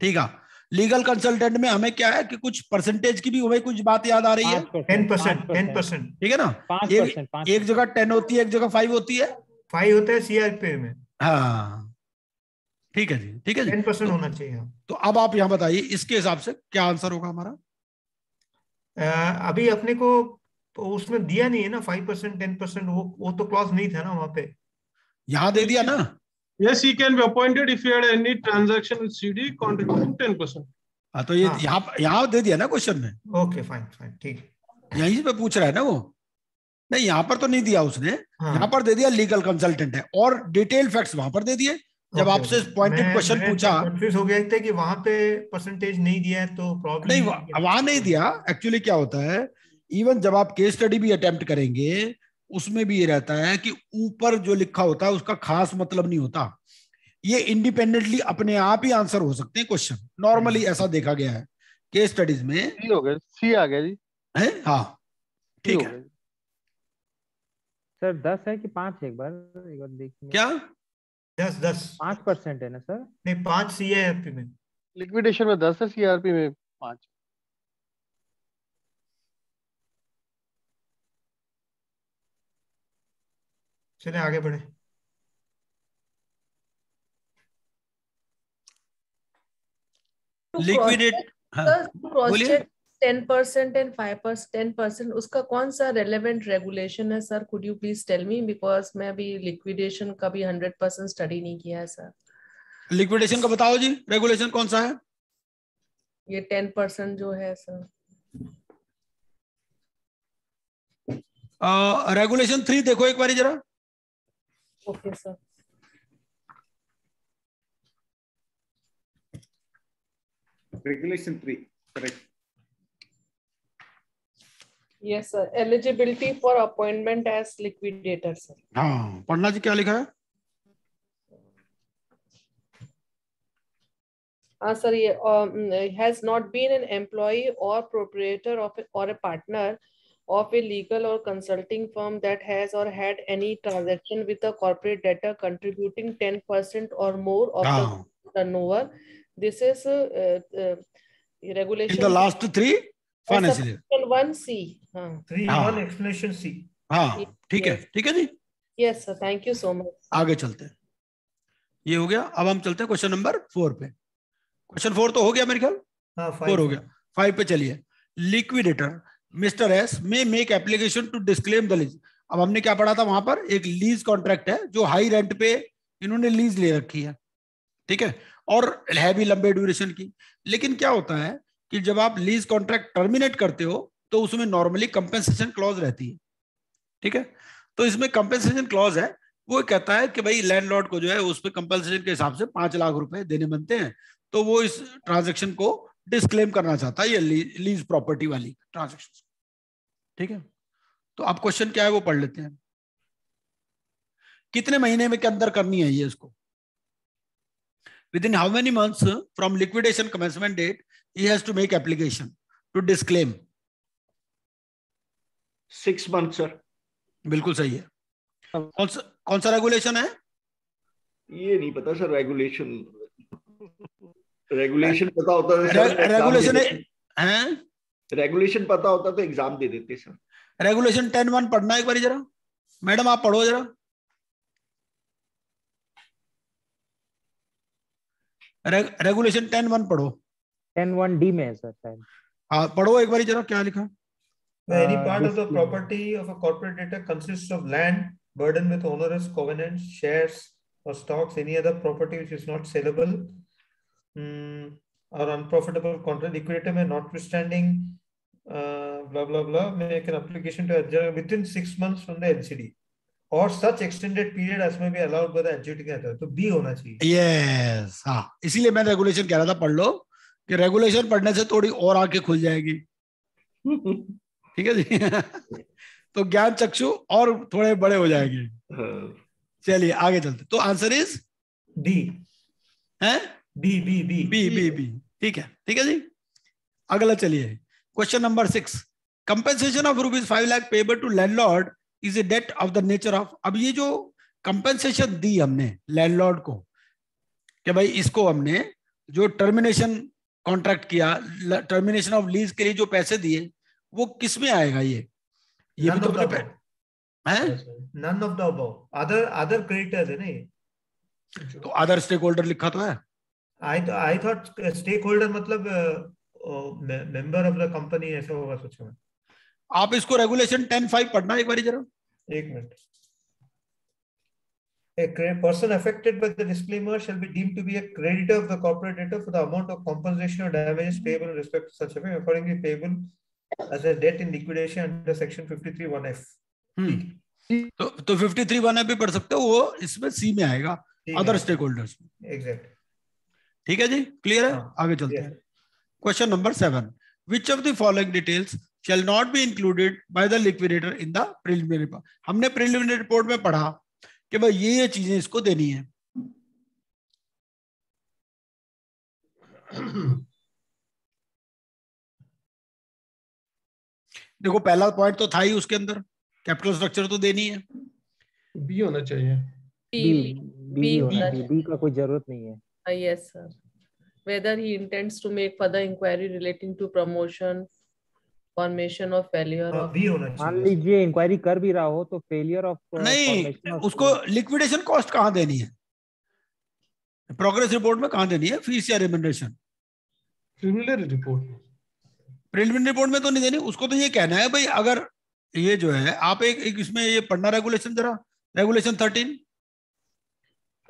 ठीक है, लीगल कंसल्टेंट में हमें क्या है कि कुछ परसेंटेज की भी हमें कुछ बात याद आ रही है। 10%। ठीक है ना, 5%, एक जगह 10 होती है, एक जगह 5 होती है। 5 होता है सीआरपी में। हाँ ठीक है जी, ठीक है जी, 10% होना चाहिए। तो अब आप यहाँ बताइए इसके हिसाब से क्या आंसर होगा हमारा? अभी अपने को उसमें दिया नहीं है ना 5% 10%, वो तो क्लॉज नहीं था ना वहां पे। यहाँ दे दिया ना। Yes, he can be appointed if he had any transaction with CD contributing 10%. हाँ तो ये यहाँ दे दिया ना क्वेश्चन में। ओके फाइन फाइन, ठीक है। यहीं पे पूछ रहा है ना वो। नहीं यहाँ पर तो नहीं दिया उसने। यहाँ पर दे दिया लीगल कंसल्टेंट है और डिटेल फैक्ट्स वहां पर दे दिए। जब आपसे पॉइंटेड क्वेश्चन पूछा, कंफ्यूज हो गया था कि वहां पे परसेंटेज नहीं दिया है तो प्रॉब्लम नहीं, वहां नहीं दिया। एक्चुअली क्या होता है, इवन जब आप केस स्टडी भी अटेम्प्ट करेंगे उसमें भी ये रहता है कि ऊपर जो लिखा होता है उसका खास मतलब नहीं होता। ये इंडिपेंडेंटली अपने आप ही आंसर हो सकते हैं क्वेश्चन, नॉर्मली ऐसा देखा गया है केस स्टडीज में। सी हो गया, सी आ गया जी है। हाँ ठीक है सर। 10 है कि 5 है? एक बार देखिए। क्या 10 5% है ना सर? नहीं, 5 सीआरपी में। लिक्विडेशन में 10 है, सीआरपी में 5। चलिए आगे बढ़े। लिक्विडेट, बोलिए। 10% एंड 5%, 10% उसका कौन सा रेलेवेंट रेगुलेशन है sir? Could you please tell me, because मैं अभी लिक्विडेशन का भी 100% स्टडी नहीं किया है सर। लिक्विडेशन का बताओ जी, रेगुलेशन कौन सा है? ये 10% जो है सर। रेगुलेशन 3 देखो एक बार जरा। Okay sir. Regulation 3, correct. Yes sir, eligibility for appointment as liquidator sir। हाँ पढ़ना जी, क्या लिखा है? सर ये has not been an employee or proprietor of or a partner of a legal or consulting firm that has or had any transaction with a corporate debtor contributing 10% or more of the turnover. This is regulation in the last 3 financial year। 1C। हाँ 3(1) explanation C। हाँ ठीक है, ठीक है जी। Yes sir, thank you so much। आगे चलते हैं, ये हो गया। अब हम चलते हैं क्वेश्चन नंबर 4 पे। क्वेश्चन 4 तो हो गया मेरे ख्याल। 4 हो गया। 5 पे चलिए। Liquidator Mister S may make application to disclaim the lease. अब हमने क्या पढ़ा था वहां पर? एक लीज कॉन्ट्रैक्ट है जो हाई रेंट पे इन्होंने लीज ले रखी है, ठीक है, और है भी लंबे ड्यूरेशन की। लेकिन क्या होता है कि जब आप लीज कॉन्ट्रैक्ट टर्मिनेट करते हो तो उसमें नॉर्मली कंपेंसेशन क्लॉज रहती है, ठीक है। तो इसमें कंपेंसेशन क्लॉज है, वो कहता है कि भाई लैंडलॉर्ड को जो है उस पर कंपल्सेशन के हिसाब से 5 लाख रुपए देने बनते हैं, तो वो इस ट्रांजेक्शन को डिस्क्लेम करना चाहता है, ये लीज प्रॉपर्टी वाली ट्रांजेक्शन। ठीक है, तो आप क्वेश्चन क्या है वो पढ़ लेते हैं। कितने महीने में के अंदर करनी है ये इसको? Within how many months from liquidation commencement date he has to make application to disclaim? 6 months, sir. बिल्कुल सही है। कौन सा रेगुलेशन है? ये नहीं पता सर, रेगुलेशन पता होता है रेगुलेशन पता होता तो एग्जाम दे देते सर। रेगुलेशन 10(1) पढ़ना एक बार जरा, मैडम आप पढ़ो जरा। रेगुलेशन 10(1) पढ़ो। 10(1)D में है सर शायद। हाँ पढ़ो एक बार जरा, क्या लिखा? Any part of the property of a corporate debtor consists of land burdened with onerous covenants, shares or stocks, any other property which is not sellable or unprofitable contract. Liquidator may, notwithstanding blah blah blah, make an application to adjourn within 6 months from the LCD or such extended period as may be allowed by the adjudicating authority. तो B होना चाहिए। Yes, हाँ, इसीलिए मैं regulation कह रहा था पढ़ लो, कि रेगुलेशन पढ़ने से थोड़ी और आंखें खुल जाएगी। ठीक है जी। तो ज्ञान चक्षु और थोड़े बड़े हो जाएंगे। चलिए आगे चलते। तो आंसर इज डी है, बी। ठीक है जी। अगला चलिए, question number 6। Compensation of ₹5 lakh payable to landlord is a debt of the nature of. अब ये जो कंपेंसेशन दी हमने लैंडलॉर्ड को, कि भाई इसको हमने जो टर्मिनेशन कॉन्ट्रैक्ट किया, टर्मिनेशन ऑफ लीज के लिए जो पैसे दिए, वो किस में आएगा? ये भी तो है। None of the above, other creditors है ना ये। तो अदर स्टेक होल्डर लिखा तो है। आई थॉट स्टेक होल्डर मतलब मेंबर ऑफ द कंपनी, ऐसा होगा सोचा मैं। आप इसको रेगुलेशन 10(5) पढ़ना एक बार जरा। एक minute. A person affected by the disclaimer shall be deemed to be a creditor of the corporate debtor for the amount of compensation or damages payable in respect to such effect, accordingly payable as a debt in liquidation under section 53(1)(f). तो 53(1)(f) भी पढ़ सकते हो, वो इसमें सी में आएगा, other stake holders में। एग्जैक्ट। ठीक है जी, क्लियर है? आगे चलते हैं। Question number 7। Which of the following details shall not be included by the liquidator in the preliminary report? हमने preliminary report में पढ़ा कि भाई ये चीजें इसको देनी है। देखो पहला पॉइंट तो था ही उसके अंदर, कैपिटल स्ट्रक्चर तो देनी है। बी होना चाहिए। बी का कोई जरूरत नहीं है। Yes sir. Whether he intends to make further inquiry relating to promotion, formation of failure of। B होना चाहिए। मान लीजिए इंक्वायरी कर भी रहा हो तो फेलियर ऑफ नहीं, उसको लिक्विडेशन कॉस्ट कहाँ देनी है? प्रोग्रेस रिपोर्ट में कहाँ देनी है? फीस या रेम्यूनरेशन? प्रिलिमिनरी रिपोर्ट में तो नहीं देनी उसको। तो ये कहना है भाई, अगर ये जो है आप एक इसमें ये पढ़ना रेगुलेशन जरा, regulation 13।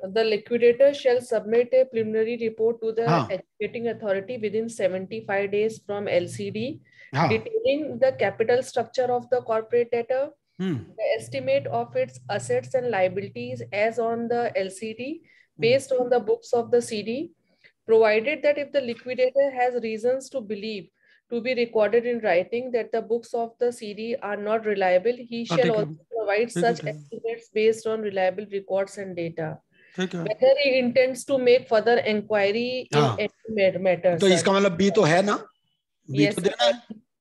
The liquidator shall submit a preliminary report to the adjudicating authority within 75 days from LCD, detailing the capital structure of the corporate debtor, the estimate of its assets and liabilities as on the LCD based on the books of the CD, provided that if the liquidator has reasons to believe to be recorded in writing that the books of the CD are not reliable, he shall also provide such estimates based on reliable records and data. Whether he intends to make further inquiry in any matter. तो इसका मतलब B तो है ना? B तो देना है।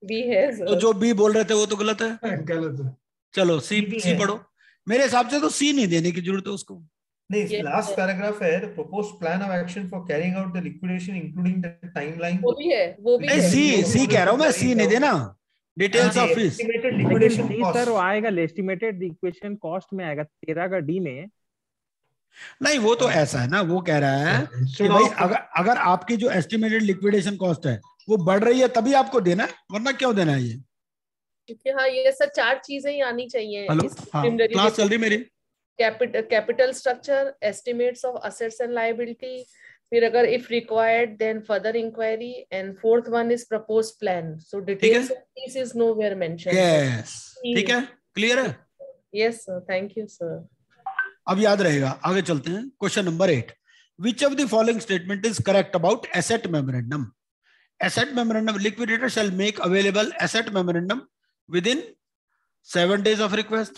B है सर। तो जो बी बोल रहे थे वो तो गलत है। गलत है। चलो सी पढ़ो। मेरे हिसाब से तो सी नहीं देने की जरूरत है उसको। नहीं, लास्ट पैराग्राफ है, the proposed plan of action for carrying out the liquidation including the timeline। वो भी है। सी कह रहा हूँ मैं, सी नहीं देना। Details of fees. Liquidation cost sir वो आएगा, एस्टिमेटेड लिक्विडेशन कॉस्ट में आएगा 13 का डी में। नहीं वो तो ऐसा है ना, वो कह रहा है कि भाई अगर आपकी जो एस्टिमेटेड लिक्विडेशन कॉस्ट है वो बढ़ रही है तभी आपको देना है, वरना क्यों देना है ये? क्योंकि हाँ ये सर 4 चीजें ही आनी चाहिए। क्लास चल रही मेरी। Capital structure, estimates of assets and liability, फिर अगर if required then further inquiry, and fourth one is proposed plan. So details of this is nowhere mentioned. Yes, ठीक है, क्लियर है? Yes sir, thank you sir. अब याद रहेगा, आगे चलते हैं। Question number 8। Which of the following statement is correct about asset memorandum? Asset memorandum, liquidator shall make available asset memorandum within 7 days of request.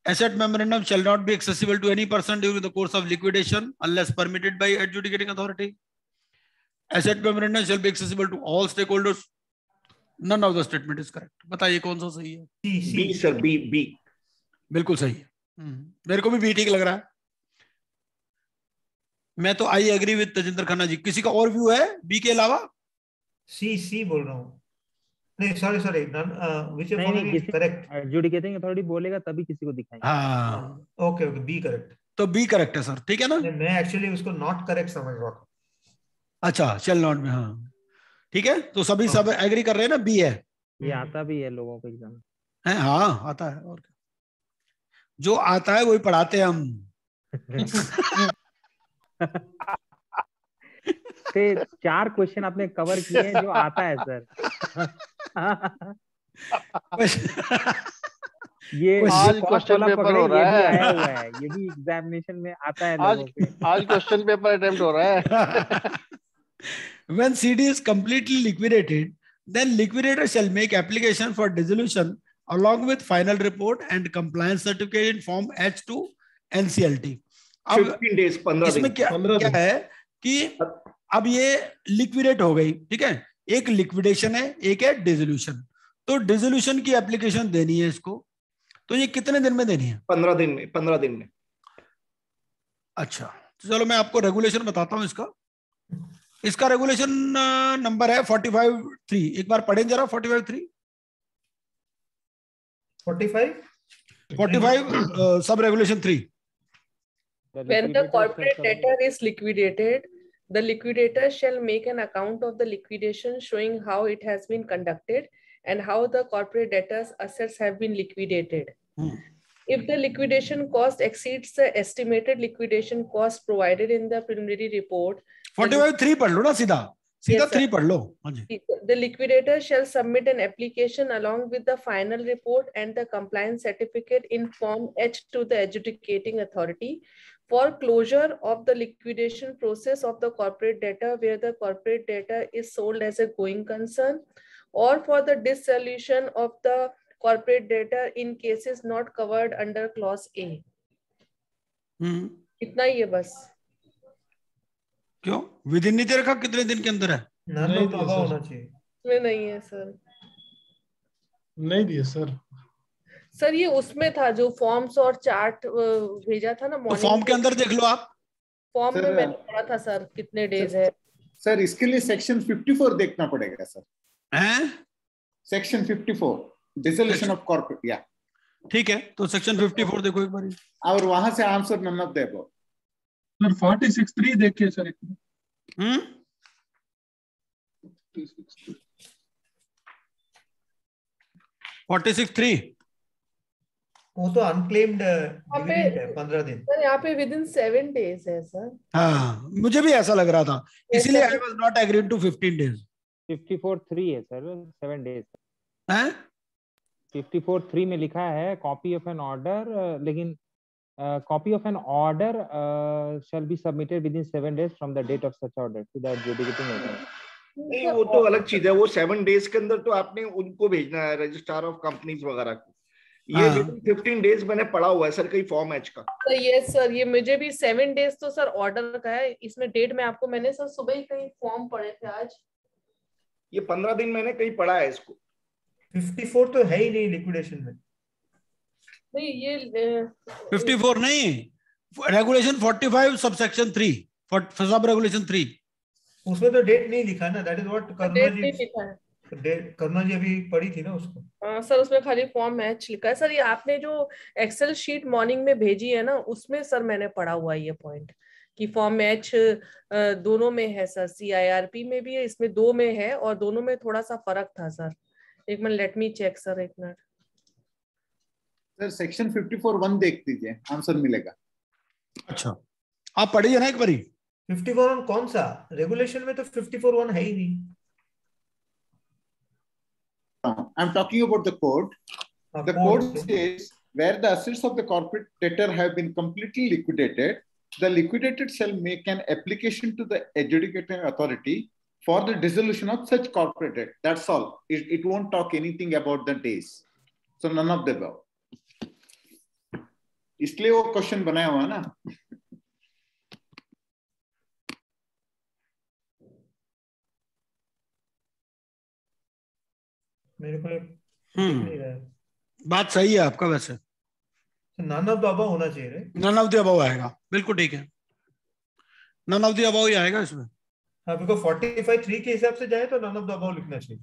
Asset memorandum shall not be accessible to any person during the course of liquidation unless permitted by adjudicating authority. Asset memorandum shall be accessible to all stakeholders. None of the statement is correct. बताइए कौन सा सही है? B sir, B बिल्कुल सही है. मेरे को भी बी ठीक लग रहा है. मैं तो I agree with Tajinder Khanna ji. किसी का और व्यू है बी के अलावा? सी बोल रहा हूँ. नहीं sorry which is correct. Adjudicating authority बोलेगा तभी किसी को दिखाएंगे. हाँ ओके बी करेक्ट. तो बी करेक्ट है सर, ठीक है ना? मैं एक्चुअली उसको नॉट करेक्ट समझ रहा था. अच्छा शेल नॉट में. हाँ ठीक है. तो सभी सब एग्री कर रहे हैं ना, बी है. ये आता भी है लोगों को एग्जाम है. हाँ आता है. और जो आता है वही पढ़ाते हैं हम. से 4 क्वेश्चन आपने कवर किए हैं जो आता है सर. ये आज क्वेश्चन पेपर हो रहा है. आया हुआ है, ये भी एग्जामिनेशन में आता है लोगों पे. आज क्वेश्चन पेपर अटेम्प्ट हो रहा है. When CD is completely liquidated, then liquidator shall make application for dissolution along with final report and compliance certificate in form H to NCLT. अब 15 days, 15 इसमें क्या है कि अब ये लिक्विडेट हो गई, ठीक है. एक लिक्विडेशन है, एक है डिसोल्यूशन. तो डिसोल्यूशन की एप्लीकेशन देनी है इसको. तो ये कितने दिन में देनी है? 15 दिन में. अच्छा तो चलो मैं आपको रेगुलेशन बताता हूं इसका. इसका रेगुलेशन नंबर है 45(3). एक बार पढ़ें जरा 45(3). 45 सब regulation 3. When the corporate debtor is liquidated, the liquidator shall make an account of the liquidation showing how it has been conducted and how the corporate debtor's assets have been liquidated. If the liquidation cost exceeds the estimated liquidation cost provided in the preliminary report, 45(3) पढ़ लो ना सीधा 3 पढ़ लो. The liquidator shall submit an application along with the final report and the compliance certificate in form H to the adjudicating authority for closure of the liquidation process of the corporate debtor where the corporate debtor is sold as a going concern, or for the dissolution of the corporate debtor in cases not covered under clause A. इतना ही है बस. क्यों within नहीं दे रखा? कितने दिन के अंदर है? होना चाहिए. इसमें नहीं है सर. नहीं दिए सर. सर ये उसमें था जो फॉर्म्स और चार्ट भेजा था ना. तो फॉर्म के अंदर देख लो आप. फॉर्म में मैंने पढ़ा था सर कितने डेज है. सर इसके लिए सेक्शन 54 देखना पड़ेगा सर. हैं? Section 54 dissolution of corporate. या ठीक है तो सेक्शन 54 देखो एक बार. और वहां से answer none of the above. Sir 46(3) देखिए सर. 46(3) वो तो अनक्लेम्ड डिविडेंड है 15 दिन. सर यहाँ पे विदिन 7 days है सर. हाँ मुझे भी ऐसा लग रहा था, इसलिए I was not agreed to 15 days. 54(3) है सर 7 days. हैं? 54(3) में लिखा है कॉपी ऑफ एन ऑर्डर, लेकिन copy of an order shall be submitted within 7 days from the date of such order to the adjudicating authority. नहीं वो तो अलग चीज है. वो 7 days के अंदर तो आपने उनको भेजना है रजिस्ट्रार ऑफ कंपनीज वगैरह को. ये 15 days मैंने पढ़ा हुआ है सर कई फॉर्म एच का. तो ये सर ये मुझे भी 7 days तो सर ऑर्डर का है. इसमें डेट में आपको मैंने सर सुबह ही कहीं फॉर्म पढ़े थे आज. ये 15 दिन मैंने कहीं पढ़ा है इसको. 54 तो है ही नहीं लिक्विडेशन में. नहीं ये 54 नहीं, रेगुलेशन 45 सबसेक्शन 3 सब रेगुलेशन 3. उसमें तो डेट नहीं लिखा ना. दैट इज व्हाट करुणा जी अभी पढ़ी थी ना उसको. हाँ सर उसमें खाली फॉर्म मैच लिखा है. सर ये आपने जो एक्सेल शीट मॉर्निंग में भेजी है ना उसमें सर मैंने पढ़ा हुआ है ये पॉइंट कि फॉर्म मैच दोनों में है सर. CIRP में भी है, इसमें 2 में है और दोनों में थोड़ा सा फर्क था सर. एक minute let me check sir. एक मिनट सर सेक्शन 54(1) देख लीजिए आंसर मिलेगा. अच्छा आप पढ़िए ना एक बारी. 54(1) कौन सा? रेगुलेशन में तो 54(1) है ही नहीं. I am talking about the code. The code says where the assets of the corporate debtor have been completely liquidated, the liquidated shall make an application to the adjudicating authority for the dissolution of such corporate debt. That's all. It won't talk anything about the days. So none of the above. इसलिए वो question बनाया हुआ है ना. मेरे को दिख नहीं रहा है. बात सही है आपका. वैसे नन ऑफ द अबव होना चाहिए रे. नन ऑफ द अबव आएगा. बिल्कुल ठीक है, नन ऑफ द अबव ही आएगा इसमें. हाँ, बिकॉज़ 45(3) के हिसाब से जाए तो नन ऑफ द अबव लिखना चाहिए.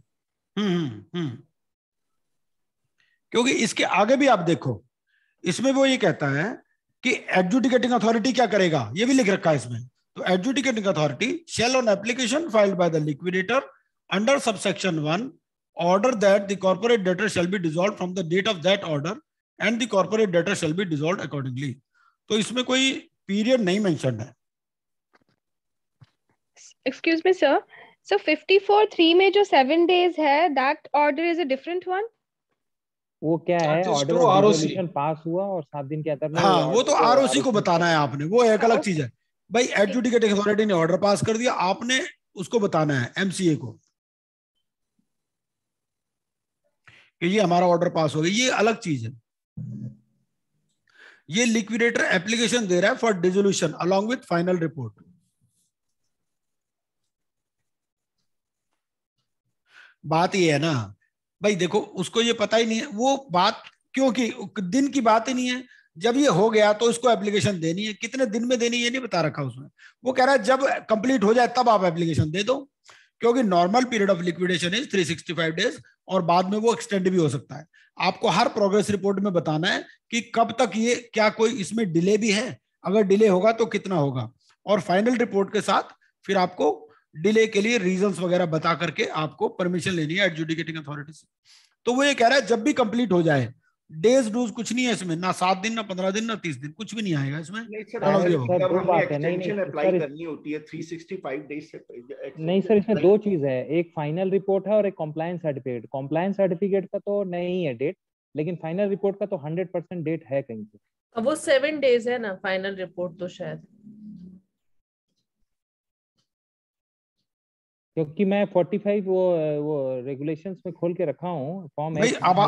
क्योंकि इसके आगे भी आप देखो, इसमें वो ये कहता है कि एडजुडिकेटिंग अथॉरिटी क्या करेगा, ये भी लिख रखा है इसमें. तो adjudicating authority shell on application filed by the liquidator under subsection 1 order that the corporate debtor shall be dissolved from the date of that order and the corporate debtor shall be dissolved accordingly. तो इसमें कोई period नहीं mention है. Excuse me sir, so 54(3) में जो 7 days है, that order is a different one. वो क्या है, ऑर्डर ऑफ डिसोल्यूशन पास हुआ और 7 दिन के अंदर में. हाँ, वो तो आरओसी को बताना है आपने, वो एक अलग चीज है भाई. एडजुडिकेटिंग अथॉरिटी ने ऑर्डर पास कर दिया, आपने उसको बताना है एमसीए को कि ये हमारा ऑर्डर पास हो गया. ये अलग चीज है. ये लिक्विडेटर एप्लीकेशन दे रहा है for dissolution along with final report. बात ये है ना भाई, देखो उसको ये पता ही नहीं है वो बात, क्योंकि दिन की बात ही नहीं है. जब ये हो गया तो इसको एप्लीकेशन देनी है, कितने दिन में देनी है ये नहीं बता रखा उसमें. वो कह रहा है जब कंप्लीट हो जाए तब आप एप्लीकेशन दे दो, क्योंकि normal period of liquidation is 365 days और बाद में वो एक्सटेंड भी हो सकता है. आपको हर प्रोग्रेस रिपोर्ट में बताना है कि कब तक ये, क्या कोई इसमें डिले भी है, अगर डिले होगा तो कितना होगा, और फाइनल रिपोर्ट के साथ फिर आपको डिले के लिए रीजंस वगैरह बता करके आपको परमिशन लेनी है एडजुडिकेटिंग अथॉरिटी से. तो वो ये कह रहा है जब भी कंप्लीट हो जाए, डेज डूज कुछ नहीं है इसमें, ना 7 दिन, ना 15 दिन, ना 30 दिन, कुछ भी नहीं आएगा इसमें. नहीं सर, इसमें दो चीज है, एक फाइनल रिपोर्ट है और एक कॉम्प्लायंस सर्टिफिकेट. कॉम्प्लायंस सर्टिफिकेट का तो नहीं है डेट, लेकिन फाइनल रिपोर्ट का तो 100% डेट है कहीं पे. अब वो 7 days है ना फाइनल रिपोर्ट तो शायद, क्योंकि मैं 45 वो रेगुलेशंस में खोल के रखा हूँ फॉर्म. अब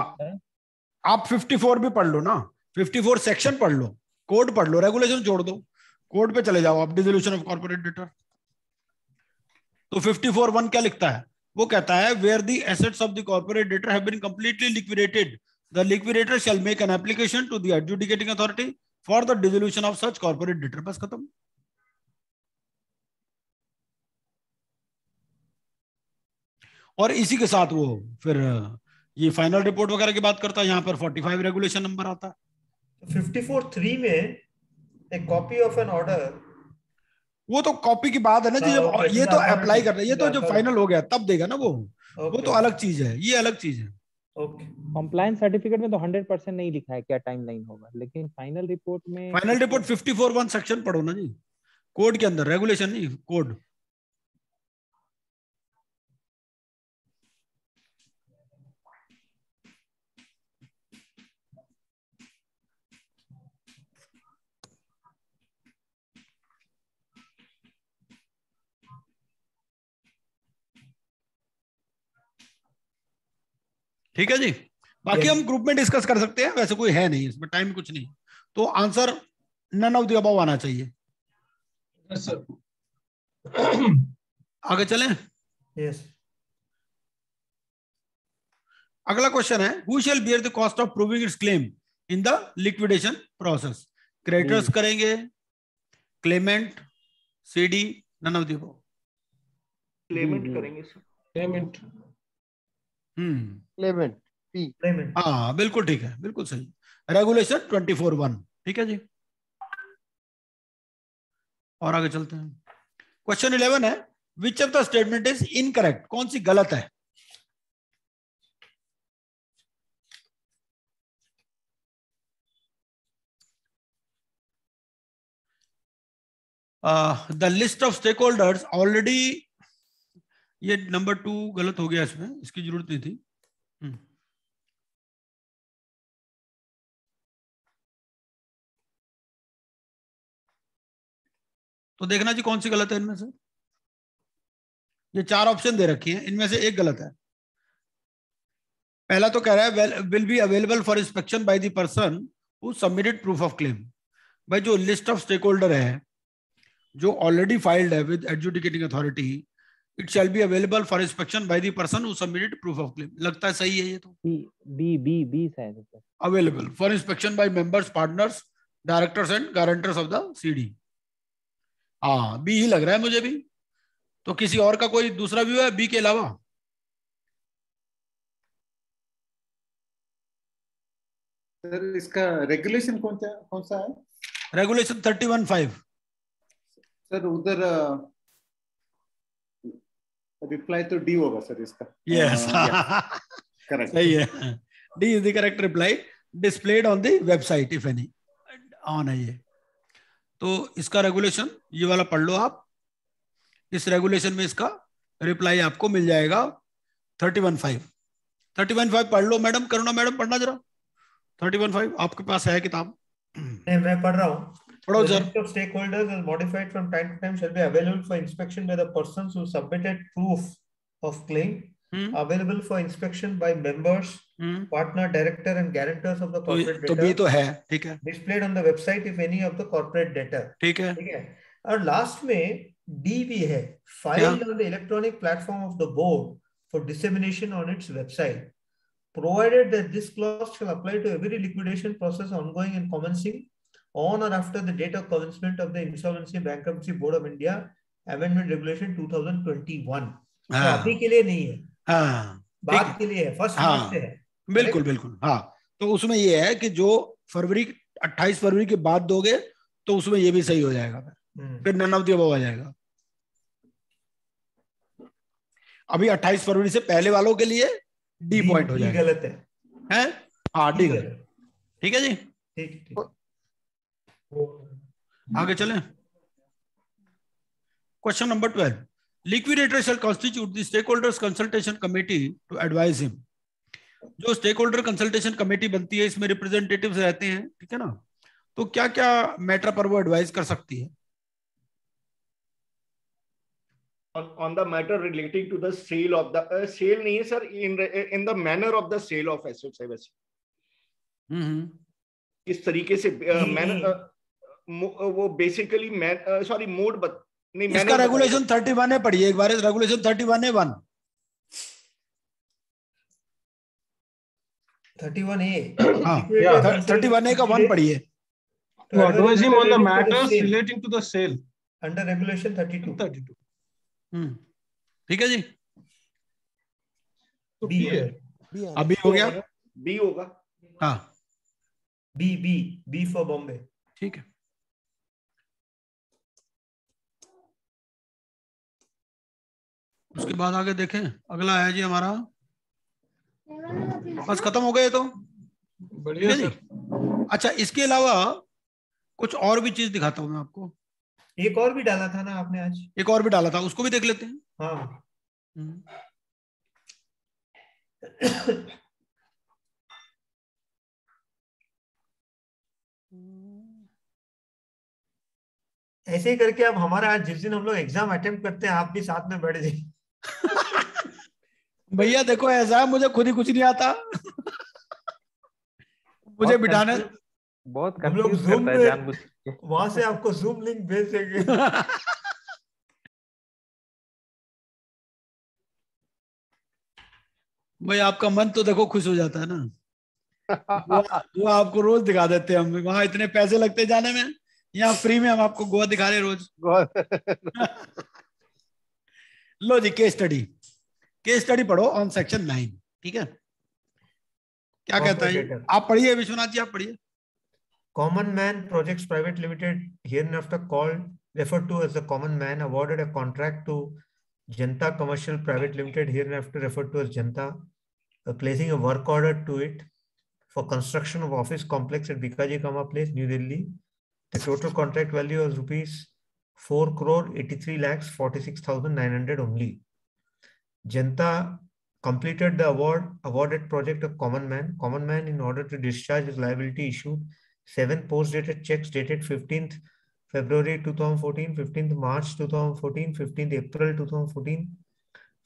आप 54 भी पढ़ लो ना, 54 सेक्शन पढ़ लो, कोड पढ़ लो, रेगुलेशन छोड़ दो, कोड पे चले जाओ आप. डिसोल्यूशन ऑफ कॉर्पोरेट डेटर, तो 54(1) क्या लिखता है, वो कहता है where the assets of the corporate debtor have been completely liquidated, the liquidator shall make an application to the adjudicating authority for the dissolution of such corporate debtor. बस खत्म. और इसी के साथ वो फिर ये फाइनल रिपोर्ट वगैरह की बात करता है. यहाँ पर 45 रेगुलेशन नंबर आता है. 54(3) में एक कॉपी ऑफ एन ऑर्डर, वो तो कॉपी की बात है ना जी, जब ये तो अप्लाई कर रहे हैं, ये तो जब फाइनल हो गया तब देगा ना वो. वो तो अलग चीज है, ये अलग चीज है. कॉम्प्लायंस सर्टिफिकेट में तो 100% नहीं लिखा है क्या टाइमलाइन होगा, लेकिन फाइनल रिपोर्ट में, फाइनल रिपोर्ट 54(1) सेक्शन पढ़ो ना जी, कोड के अंदर, रेगुलेशन नहीं, कोड. ठीक है जी. बाकी हम ग्रुप में डिस्कस कर सकते हैं, वैसे कोई है नहीं इसमें, टाइम कुछ नहीं. तो answer none of the above आना चाहिए. Yes sir. आगे चलें. यस. अगला क्वेश्चन है, who shall bear the cost of proving its claim in the liquidation process. Creditors करेंगे, claimant, CD, none of the above. Claimant करेंगे सर. क्लेमेंट. क्लेमेंट. हाँ बिल्कुल ठीक है, बिल्कुल सही. रेगुलेशन 24(1). ठीक है जी. और आगे चलते हैं. क्वेश्चन 11 है, which of the statement is incorrect. कौन सी गलत है. The list of stake holders already, ये नंबर 2 गलत हो गया, इसमें इसकी जरूरत नहीं थी. तो देखना जी कौन सी गलत है इनमें से. ये 4 ऑप्शन दे रखी हैं, इनमें से एक गलत है. पहला तो कह रहा है will be available for inspection by the person who submitted proof of claim. भाई जो लिस्ट ऑफ स्टेक होल्डर है जो ऑलरेडी फाइल्ड है with adjudicating authority, it shall be available for inspection by the person who submitted proof of claim. लगता है सही है ये तो। बी शायद available for inspection by members, partners, directors and guarantors of the CD. हाँ B ही लग रहा है मुझे भी। तो किसी और का कोई दूसरा व्यू है बी के अलावा? सर इसका रेगुलेशन कौन सा है? रेगुलेशन 31(5). सर उधर रिप्लाई तो डी होगा सर इसका। यस करेक्ट, सही है। D is the correct reply displayed on the website if any on है ये। तो इसका रेगुलेशन ये वाला पढ़ लो आप। इस रेगुलेशन में इसका रिप्लाई आपको मिल जाएगा 31(5). 31(5) पढ़ लो मैडम, करुणा मैडम पढ़ना जरा 31(5). आपके पास है किताब? मैं पढ़ रहा हूँ। पढ़ो The sir. list of stakeholders as modified from time to time shall be available for inspection by the persons who submitted proof of claim, available for inspection by members, partner, director and guarantors of the corporate debtor। तो भी तो है, ठीक है। Displayed on the website if any of the corporate debtor। ठीक है। ठीक है। और लास्ट में डी भी है, filed on the electronic platform of the board for dissemination on its website, provided that this clause shall apply to every liquidation process ongoing and commencing on or after the date of commencement of the Insolvency Bankruptcy Board of India Amendment Regulation 2021। तो अभी के लिए नहीं है, बात के लिए है, फर्स्ट मार्च से है। बिल्कुल बिल्कुल। हाँ तो उसमें ये है कि जो 28 फरवरी के बाद दोगे तो उसमें ये भी सही हो जाएगा, फिर नन ऑफ द अबव आ जाएगा। अभी 28 फरवरी से पहले वालों के लिए डी पॉइंट हो जाएगा। गलत है? हाँ डी गलत। ठीक है जी, ठीक। आगे चलें। Question number 12। Liquidator shall constitute the stake holders consultation committee to advise him. जो स्टेक होल्डर कंसल्टेशन कमेटी बनती है इसमें रिप्रेजेंटेटिव्स रहते हैं, ठीक है ना। तो क्या क्या मैटर पर वो एडवाइज कर सकती है? On the matter relating to the sale of the sale नहीं है sir, in the manner of the sale of assets है वैसे। इस तरीके से वो बेसिकली सॉरी मोड नहीं, इसका रेगुलेशन 31 है, पढ़िए एक बार। रेगुलेशन 31 है 1। 31A। हाँ 31A का 1 पढ़िए। To advise him on the matters relating to the sale under regulation 32। ठीक है जी। तो बी है, अभी हो गया, बी होगा। हाँ बी फॉर बॉम्बे। ठीक है। उसके बाद आगे देखें, अगला है जी हमारा, बस खत्म हो गए तो बढ़िया जी। अच्छा इसके अलावा कुछ और भी चीज दिखाता हूं मैं आपको। एक और भी डाला था ना आपने आज? एक और भी डाला था, उसको भी देख लेते हैं। हाँ ऐसे ही करके अब हमारा आज जिस दिन हम लोग एग्जाम अटेम्प्ट करते हैं आप भी साथ में बैठ जाइए। भैया देखो ऐसा है, मुझे खुद ही कुछ नहीं आता। मुझे बिठाने बहुत हम लोग जूम में वहां से आपको जूम लिंक भेज देंगे। भाई आपका मन तो देखो खुश हो जाता है ना। वो आपको रोज दिखा देते हैं हम, वहां इतने पैसे लगते जाने में, यहाँ फ्री में हम आपको गोवा दिखा रहे रोज। लो जी केस स्टडी पढ़ो ऑन सेक्शन 9। ठीक है, क्या कहता है? आप पढ़िए विश्वनाथ जी, आप पढ़िए। Common Man Projects Private Limited, hereinafter referred to as the Common Man, awarded a contract to Janta Commercial Private Limited, hereinafter referred to as Janta, placing a work order to it for construction of office complex at Bikaji Kama Place, New Delhi. The total contract value was rupees 4,83,46,900 only. Janta completed the awarded project of Common Man. Common Man, in order to discharge his liability, issued 7 post-dated checks dated 15th February 2014, 15th March 2014, 15th April 2014,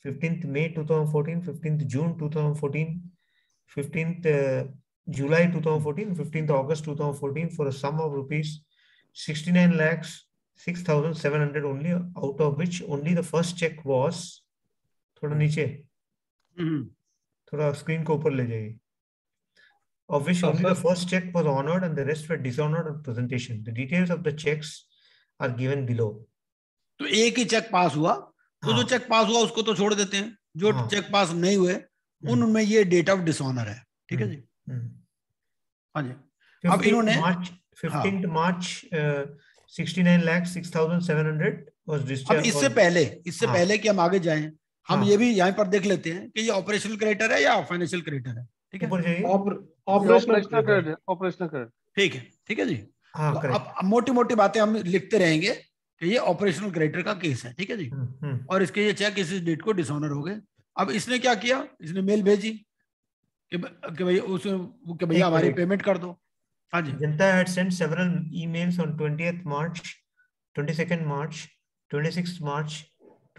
15th May 2014, 15th June 2014, 15th July 2014, 15th August 2014 for a sum of rupees 69,06,700 only, out of which only the first check was, थोड़ा नीचे, थोड़ा screen को ऊपर ले जाइए, of which only the first check was honored and the rest were dishonored on presentation. The details of the checks are given below. तो एक ही cheque pass हुआ, तो जो चेक पास हुआ उसको तो छोड़ देते हैं, जो चेक पास नहीं हुए उनमें ये डेट ऑफ डिसऑनर है, ठीक है जी। हाँ जी, अब इन्होंने 15th March 69,06,700 was discharged। अब इससे पहले कि हम आगे जाएं, हम ये भी यहाँ पर देख लेते हैं कि ये ऑपरेशनल क्रेडिटर है या फाइनेंशियल क्रेडिटर है, ठीक है, ऑपरेशनल क्रेडिट, ठीक है जी। तो अब मोटी मोटी बातें हम लिखते रहेंगे कि ये ऑपरेशनल क्रेडिटर का केस है, ठीक है जी। और इसके ये चेक इस डेट को डिसऑनर हो गए। अब इसने क्या किया, इसने मेल भेजी कि भैया हमारी पेमेंट कर दो। हाँ जी, Janta had sent several emails on 20th March, 22nd March, 26th March,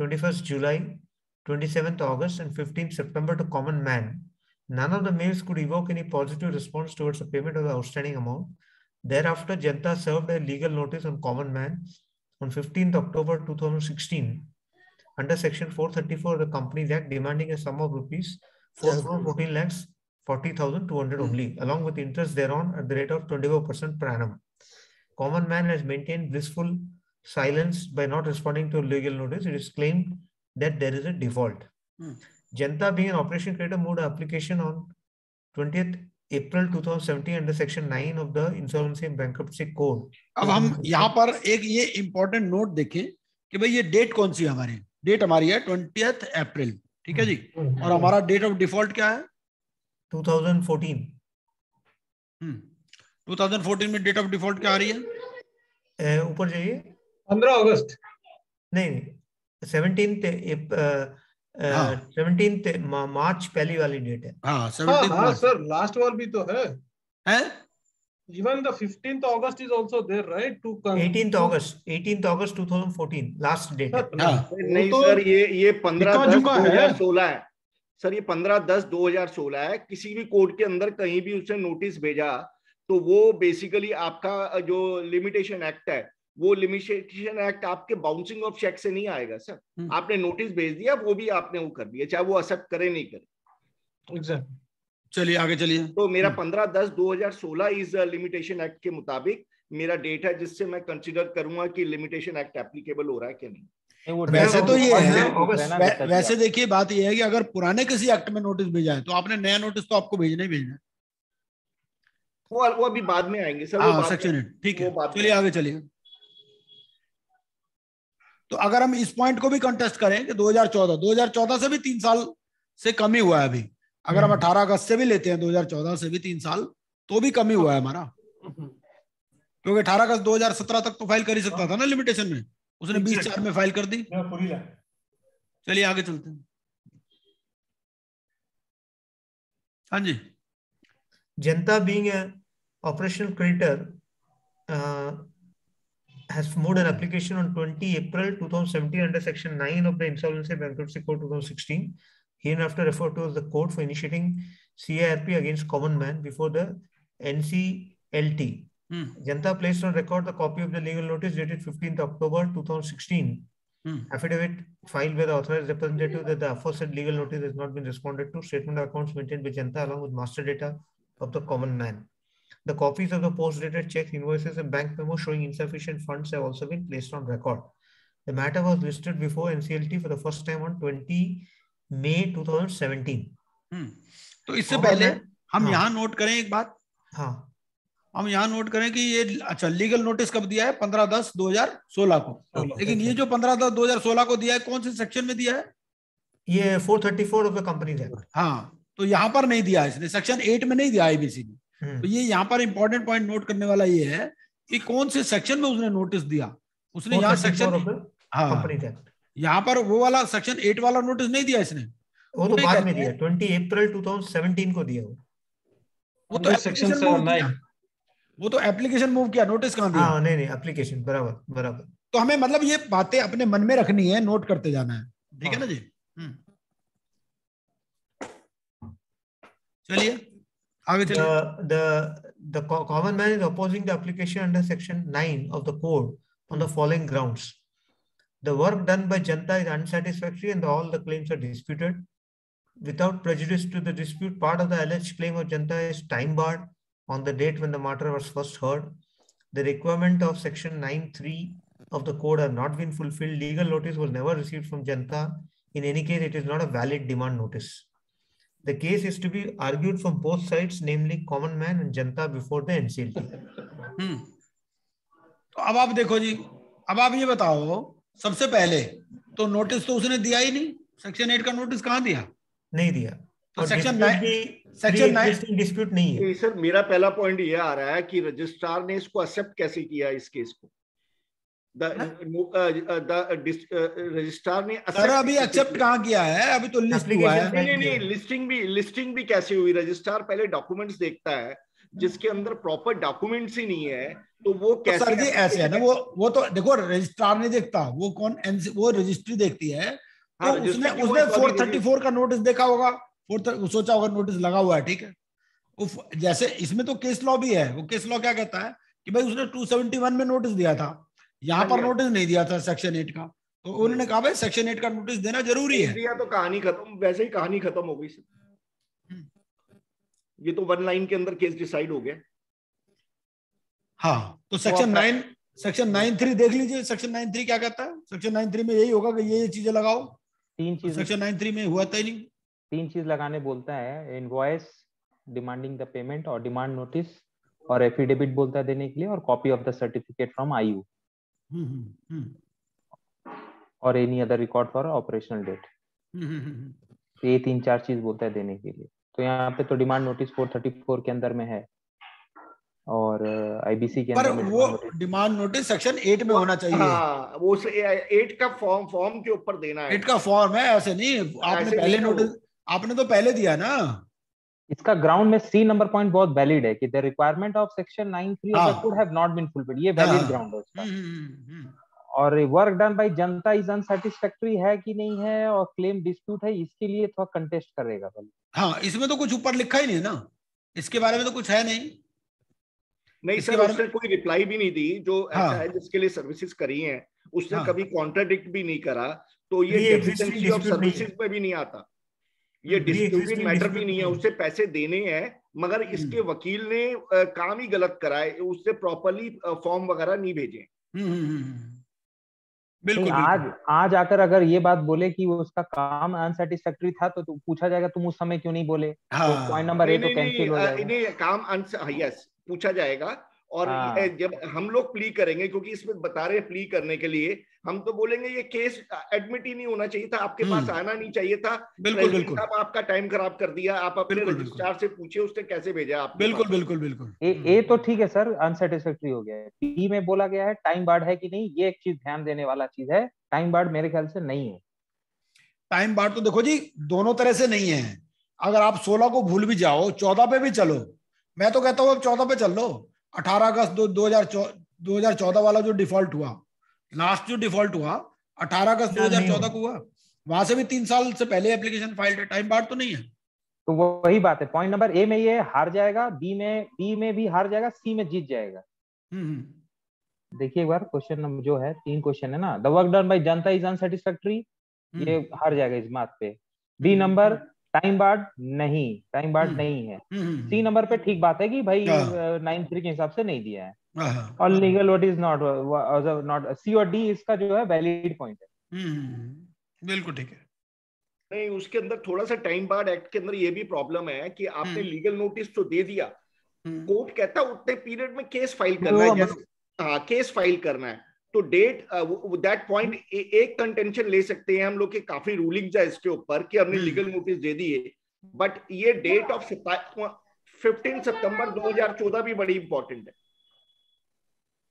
21st July, 27th August and 15th September to common man. None of the mails could evoke any positive response towards the payment of the outstanding amount. Thereafter, Janta served a legal notice on common man on 15th October 2016 under section 434 of the Companies Act, demanding a sum of rupees 4,14,40,200 only, along with interest thereon at the rate of 24% per annum. Common man has maintained blissful silence by not responding to a legal notice. It is claimed that there is a default. Janta, being an operation creditor, moved an application on 20th April 2017 under section 9 of the Insolvency and Bankruptcy Code. अब हम यहाँ पर एक ये important note देखें कि भाई ये डेट कौन सी है हमारी, डेट हमारी है 20th अप्रैल, ठीक है जी, और हमारा डेट ऑफ डिफॉल्ट क्या है 2014। 2014 में डेट ऑफ डिफॉल्ट क्या आ रही है, ऊपर जाइए, 15 अगस्त, नहीं 17th मार्च पहली वाली डेट है। हाँ सर, लास्ट वाल भी तो है। Even the 15th August is also there, right? 18th August 2014 last date है। नहीं सर, ये 15/10/2016 है सर, ये 15/10/2016 है। किसी भी कोर्ट के अंदर कहीं भी उसने नोटिस भेजा तो वो बेसिकली आपका जो लिमिटेशन एक्ट है, वो लिमिटेशन एक्ट आपके बाउंसिंग ऑफ चेक से नहीं आएगा सर। आपने नोटिस भेज दिया, वो भी आपने वो कर दिया, चाहे वो एक्सेप्ट करे नहीं करे। एग्जैक्ट। चलिए आगे चलिए। तो मेरा 15/10/2016 इस लिमिटेशन एक्ट के मुताबिक मेरा डेट है जिससे मैं कंसीडर करूंगा कि लिमिटेशन एक्ट एप्लीकेबल हो रहा है कि नहीं। वैसे तो ये है, वैसे देखिए बात ये है कि अगर पुराने किसी एक्ट में नोटिस भेजा है तो आपने नया नोटिस तो आपको भेजना ही भेजना है। वो अभी बाद में आएंगे सर। हाँ, सेक्शन 8, ठीक है, चलिए आगे चलिए। तो अगर हम इस पॉइंट को भी कंटेस्ट करें कि 2014 से भी 3 साल से कम ही हुआ है अभी, अगर हम 18 अगस्त से भी लेते हैं 2014 से भी 3 साल तो भी कम ही हुआ है हमारा, क्योंकि 18 अगस्त 2017 तक तो फाइल कर ही सकता था ना लिमिटेशन में, उसने 20/4 में फाइल कर दी। चलिए आगे चलते हैं। हाँ जी, Janta, being a operational creditor, has moved an application on 20 April 2017 under section 9 of the Insolvency and Bankruptcy Code 2016, hereinafter referred to as the code, for initiating CIRP against common man before the NCLT. Janta placed on record the copy of the legal notice dated 15th October 2016. Affidavit filed by the authorized representative that the aforesaid legal notice has not been responded to. Statement of accounts maintained by Janta along with master data of the common man. The copies of the post-dated checks, invoices, and bank memos showing insufficient funds have also been placed on record. The matter was listed before NCLT for the first time on 20 May 2017. तो इससे पहले हम यहाँ note करें एक बात। हाँ, हम यहाँ नोट करें कि ये अच्छा लीगल नोटिस कब दिया है 15/10/2016 को, लेकिन ये जो 15/10/2016 को दिया है कौन से सेक्शन में दिया है, ये 434 ऑफ द कंपनीज एक्ट। हाँ, तो यहाँ पर नहीं दिया इसने, सेक्शन 8 में नहीं दिया आईबीसी में। तो ये यहाँ पर इंपॉर्टेंट पॉइंट नोट करने वाला ये है कि कौन से सेक्शन में उसने नोटिस दिया। उसने यहाँ सेक्शन, हाँ, यहाँ पर वो वाला सेक्शन 8 वाला नोटिस नहीं दिया इसने, वो तो बाद में दिया, 20 अप्रैल 2017 को दिया। वो तो सेक्शन 9, वो तो एप्लीकेशन मूव किया, नोटिस कहाँ दिया? हाँ, नहीं एप्लीकेशन, बराबर। तो हमें मतलब ये बातें अपने मन में रखनी है, नोट करते जाना है, ठीक है ना जी। चलिए आगे चलिए। The common man is opposing the application under section 9 of the code on the following grounds. The work done by Janta is unsatisfactory and all the claims are disputed. Without prejudice to the dispute, part of the alleged claim of Janta is time barred on the date when the matter was first heard. The requirement of section 9(3) of the code have not been fulfilled. Legal notice was never received from Janta. In any case, it is not a valid demand notice. The case is to be argued from both sides, namely common man and Janta, before the NCLT. तो अब आप देखो जी, अब आप ये बताओ, सबसे पहले तो नोटिस तो उसने दिया ही नहीं, सेक्शन 8 का नोटिस कहाँ दिया? नहीं दिया। तो सेक्शन 9 डिस्प्यूट नहीं है। सर मेरा पहला पॉइंट ये आ रहा है कि रजिस्ट्रार ने इसको एक्सेप्ट कैसे किया इस केस को? रजिस्ट्रार ने सर अभी एक्सेप्ट कहाँ किया है? अभी तो लिस्ट हुआ है। नहीं, लिस्टिंग भी कैसे हुई? रजिस्ट्रार पहले डॉक्यूमेंट्स देखता है, जिसके अंदर प्रॉपर डॉक्यूमेंट्स ही नहीं है, तो वो कैसे? तो सर जी ऐसे है ना, वो तो देखो रजिस्ट्रार नहीं देखता, वो कौन, वो रजिस्ट्री देखती है। तो उसने 434 का नोटिस देखा होगा, सोचा होगा नोटिस लगा हुआ है, ठीक है। जैसे इसमें तो केस लॉ भी है, वो केस लॉ क्या कहता है कि भाई उसने 271 में नोटिस दिया था, यहाँ पर नोटिस नहीं दिया था सेक्शन 8 का, तो उन्होंने कहा भाई सेक्शन 8 का नोटिस देना जरूरी है। दिया तो कहानी खत्म, वैसे ही कहानी खत्म हो गई। ये तो 1 लाइन के अंदर केस डिसाइड हो गया। हाँ, तो सेक्शन 9(3) देख लीजिए, सेक्शन 9(3) क्या कहता है? सेक्शन 9(3) में यही होगा कि ये चीजें लगाओ। 3 चीज सेक्शन 9(3) में हुआ था ही नहीं। 3 चीज लगाने बोलता है, इनवॉइस डिमांडिंग द पेमेंट और डिमांड नोटिस और एफिडेविट बोलता है देने के लिए, और copy of the certificate from IU और any other record for operational debt. ये 3-4 चीज बोलता है देने के लिए। तो यहाँ पे तो डिमांड नोटिस 434 के अंदर में है और आईबीसी के अंदर में वो डिमांड नोटिस सेक्शन 8 में होना चाहिए। हाँ, वो 8 का फॉर्म के ऊपर देना है। 8 का फॉर्म है, ऐसे नहीं। आपने पहले नोटिस, आपने तो पहले दिया ना। इसका ग्राउंड में सी नंबर पॉइंट बहुत वैलिड है कि the requirement of section 9(3) of the code have not been fulfilled. ये वैलिड ग्राउंड है उसका। और वर्क डन बाय जनता इज अनसैटिस्फैक्टरी है कि नहीं है, और क्लेम डिस्प्यूट है, इसके लिए थोड़ा कंटेस्ट करेगा। हाँ, इसमें तो कुछ ऊपर लिखा ही नहीं ना, इसके बारे में तो कुछ है नहीं सर, उसने कोई रिप्लाई भी नहीं दी। जो ऐसा है जिसके लिए सर्विसेज करी हैं, उसने कभी कॉन्ट्राडिक्ट भी नहीं करा, तो ये डेफिशिएंसी ऑफ सर्विसेज में भी नहीं आता। ये डिस्प्यूटेड मैटर भी नहीं है, उससे पैसे देने हैं, मगर इसके वकील ने काम ही गलत करा है, उससे प्रॉपर्ली फॉर्म वगैरह नहीं भेजे। बिल्कुल। आज आकर अगर ये बात बोले कि वो उसका काम अनसैटिस्फैक्टरी था, तो पूछा जाएगा तुम उस समय क्यों नहीं बोले। तो पॉइंट नंबर 8 तो कैंसिल हो जाएगा। नहीं, काम यस पूछा जाएगा। और जब हम लोग प्ली करेंगे, क्योंकि इसमें बता रहे प्ली करने के लिए, हम तो बोलेंगे ये केस एडमिट ही नहीं होना चाहिए था, आपके पास आना नहीं चाहिए था। बिल्कुल। आपका टाइम खराब कर दिया। आप अपने रजिस्ट्रार से पूछे उसने कैसे भेजा आप। बिल्कुल। ए तो ठीक है सर, अनसैटिस्फैक्टरी हो गया है। बी में बोला गया है टाइम बार्ड है कि नहीं, ये एक चीज ध्यान देने वाला चीज है। टाइम बार्ड मेरे ख्याल से नहीं है। टाइम बार्ड तो देखो जी दोनों तरह से नहीं है। अगर आप 16 को भूल भी जाओ, 14 पे भी चलो। मैं तो कहता हूँ अब 14 पे चल लो। 18 अगस्त 2014 वाला जो डिफॉल्ट हुआ, लास्ट जो डिफॉल्ट हुआ 18 अगस्त 2014 को हुआ, वहां से भी 3 साल से पहले एप्लीकेशन फाइल है। टाइम बार्ड तो नहीं है। तो वही बात है। पॉइंट नंबर ए में ये हार जाएगा, बी में भी हार जाएगा, सी में जीत जाएगा। देखिए एक बार क्वेश्चन नंबर जो है, 3 क्वेश्चन है ना। द वर्क डन बाय जनता इज अनसैटिस्फैक्टरी, ये हार जाएगा इस बात पे। बी नंबर टाइम बार्ड नहीं, टाइम बार्ड नहीं है। सी नंबर पे ठीक बात है कि भाई 9(3) के हिसाब से नहीं दिया है। और लीगल व्हाट इज नॉट सी और डी इसका जो है वैलिड पॉइंट है। बिल्कुल ठीक है। नहीं, उसके अंदर थोड़ा सा टाइम बार्ड एक्ट के अंदर ये भी प्रॉब्लम है कि आपने लीगल नोटिस तो दे दिया, कोर्ट कहता है उतने पीरियड में केस फाइल करना है। हाँ, केस फाइल करना है, तो डेट दैट पॉइंट एक कंटेंशन ले सकते हैं हम लोग के, काफी रूलिंग्स है इसके ऊपर कि हमने लीगल नोटिस दे दी है। बट ये डेट ऑफ 15 सितंबर 2014 भी बड़ी इंपॉर्टेंट है।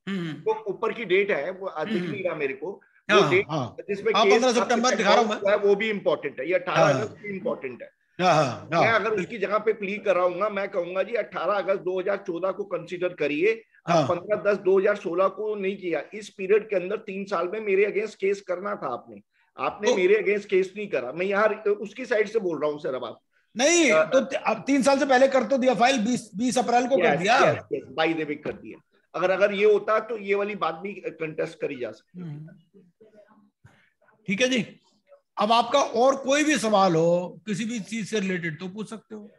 तो ऊपर की डेट है, वो दिख नहीं रहा मेरे को, वो डेट जिसमें 15 सितंबर दिखा रहा हूं मैं, वो भी इंपॉर्टेंट है। ये 18 अगस्त भी इंपॉर्टेंट है। मैं अगर उसकी जगह पे प्ली कराऊंगा, मैं कहूंगा जी 18 अगस्त 2014 को कंसीडर करिए, 15/10/2016 को नहीं किया। इस पीरियड के अंदर 3 साल में मेरे अगेंस्ट केस करना था आपने मेरे अगेंस्ट केस नहीं करा। मैं यहाँ उसकी साइड से बोल रहा हूँ सर। अब आप नहीं तो अब 3 साल से पहले कर तो दिया, फाइल 20 अप्रैल को कर दिया, बाय द वे कर दिया। अगर ये होता तो ये वाली बात भी कंटेस्ट करी जा सकती। ठीक है जी। अब आपका और कोई भी सवाल हो किसी भी चीज से रिलेटेड तो पूछ सकते हो।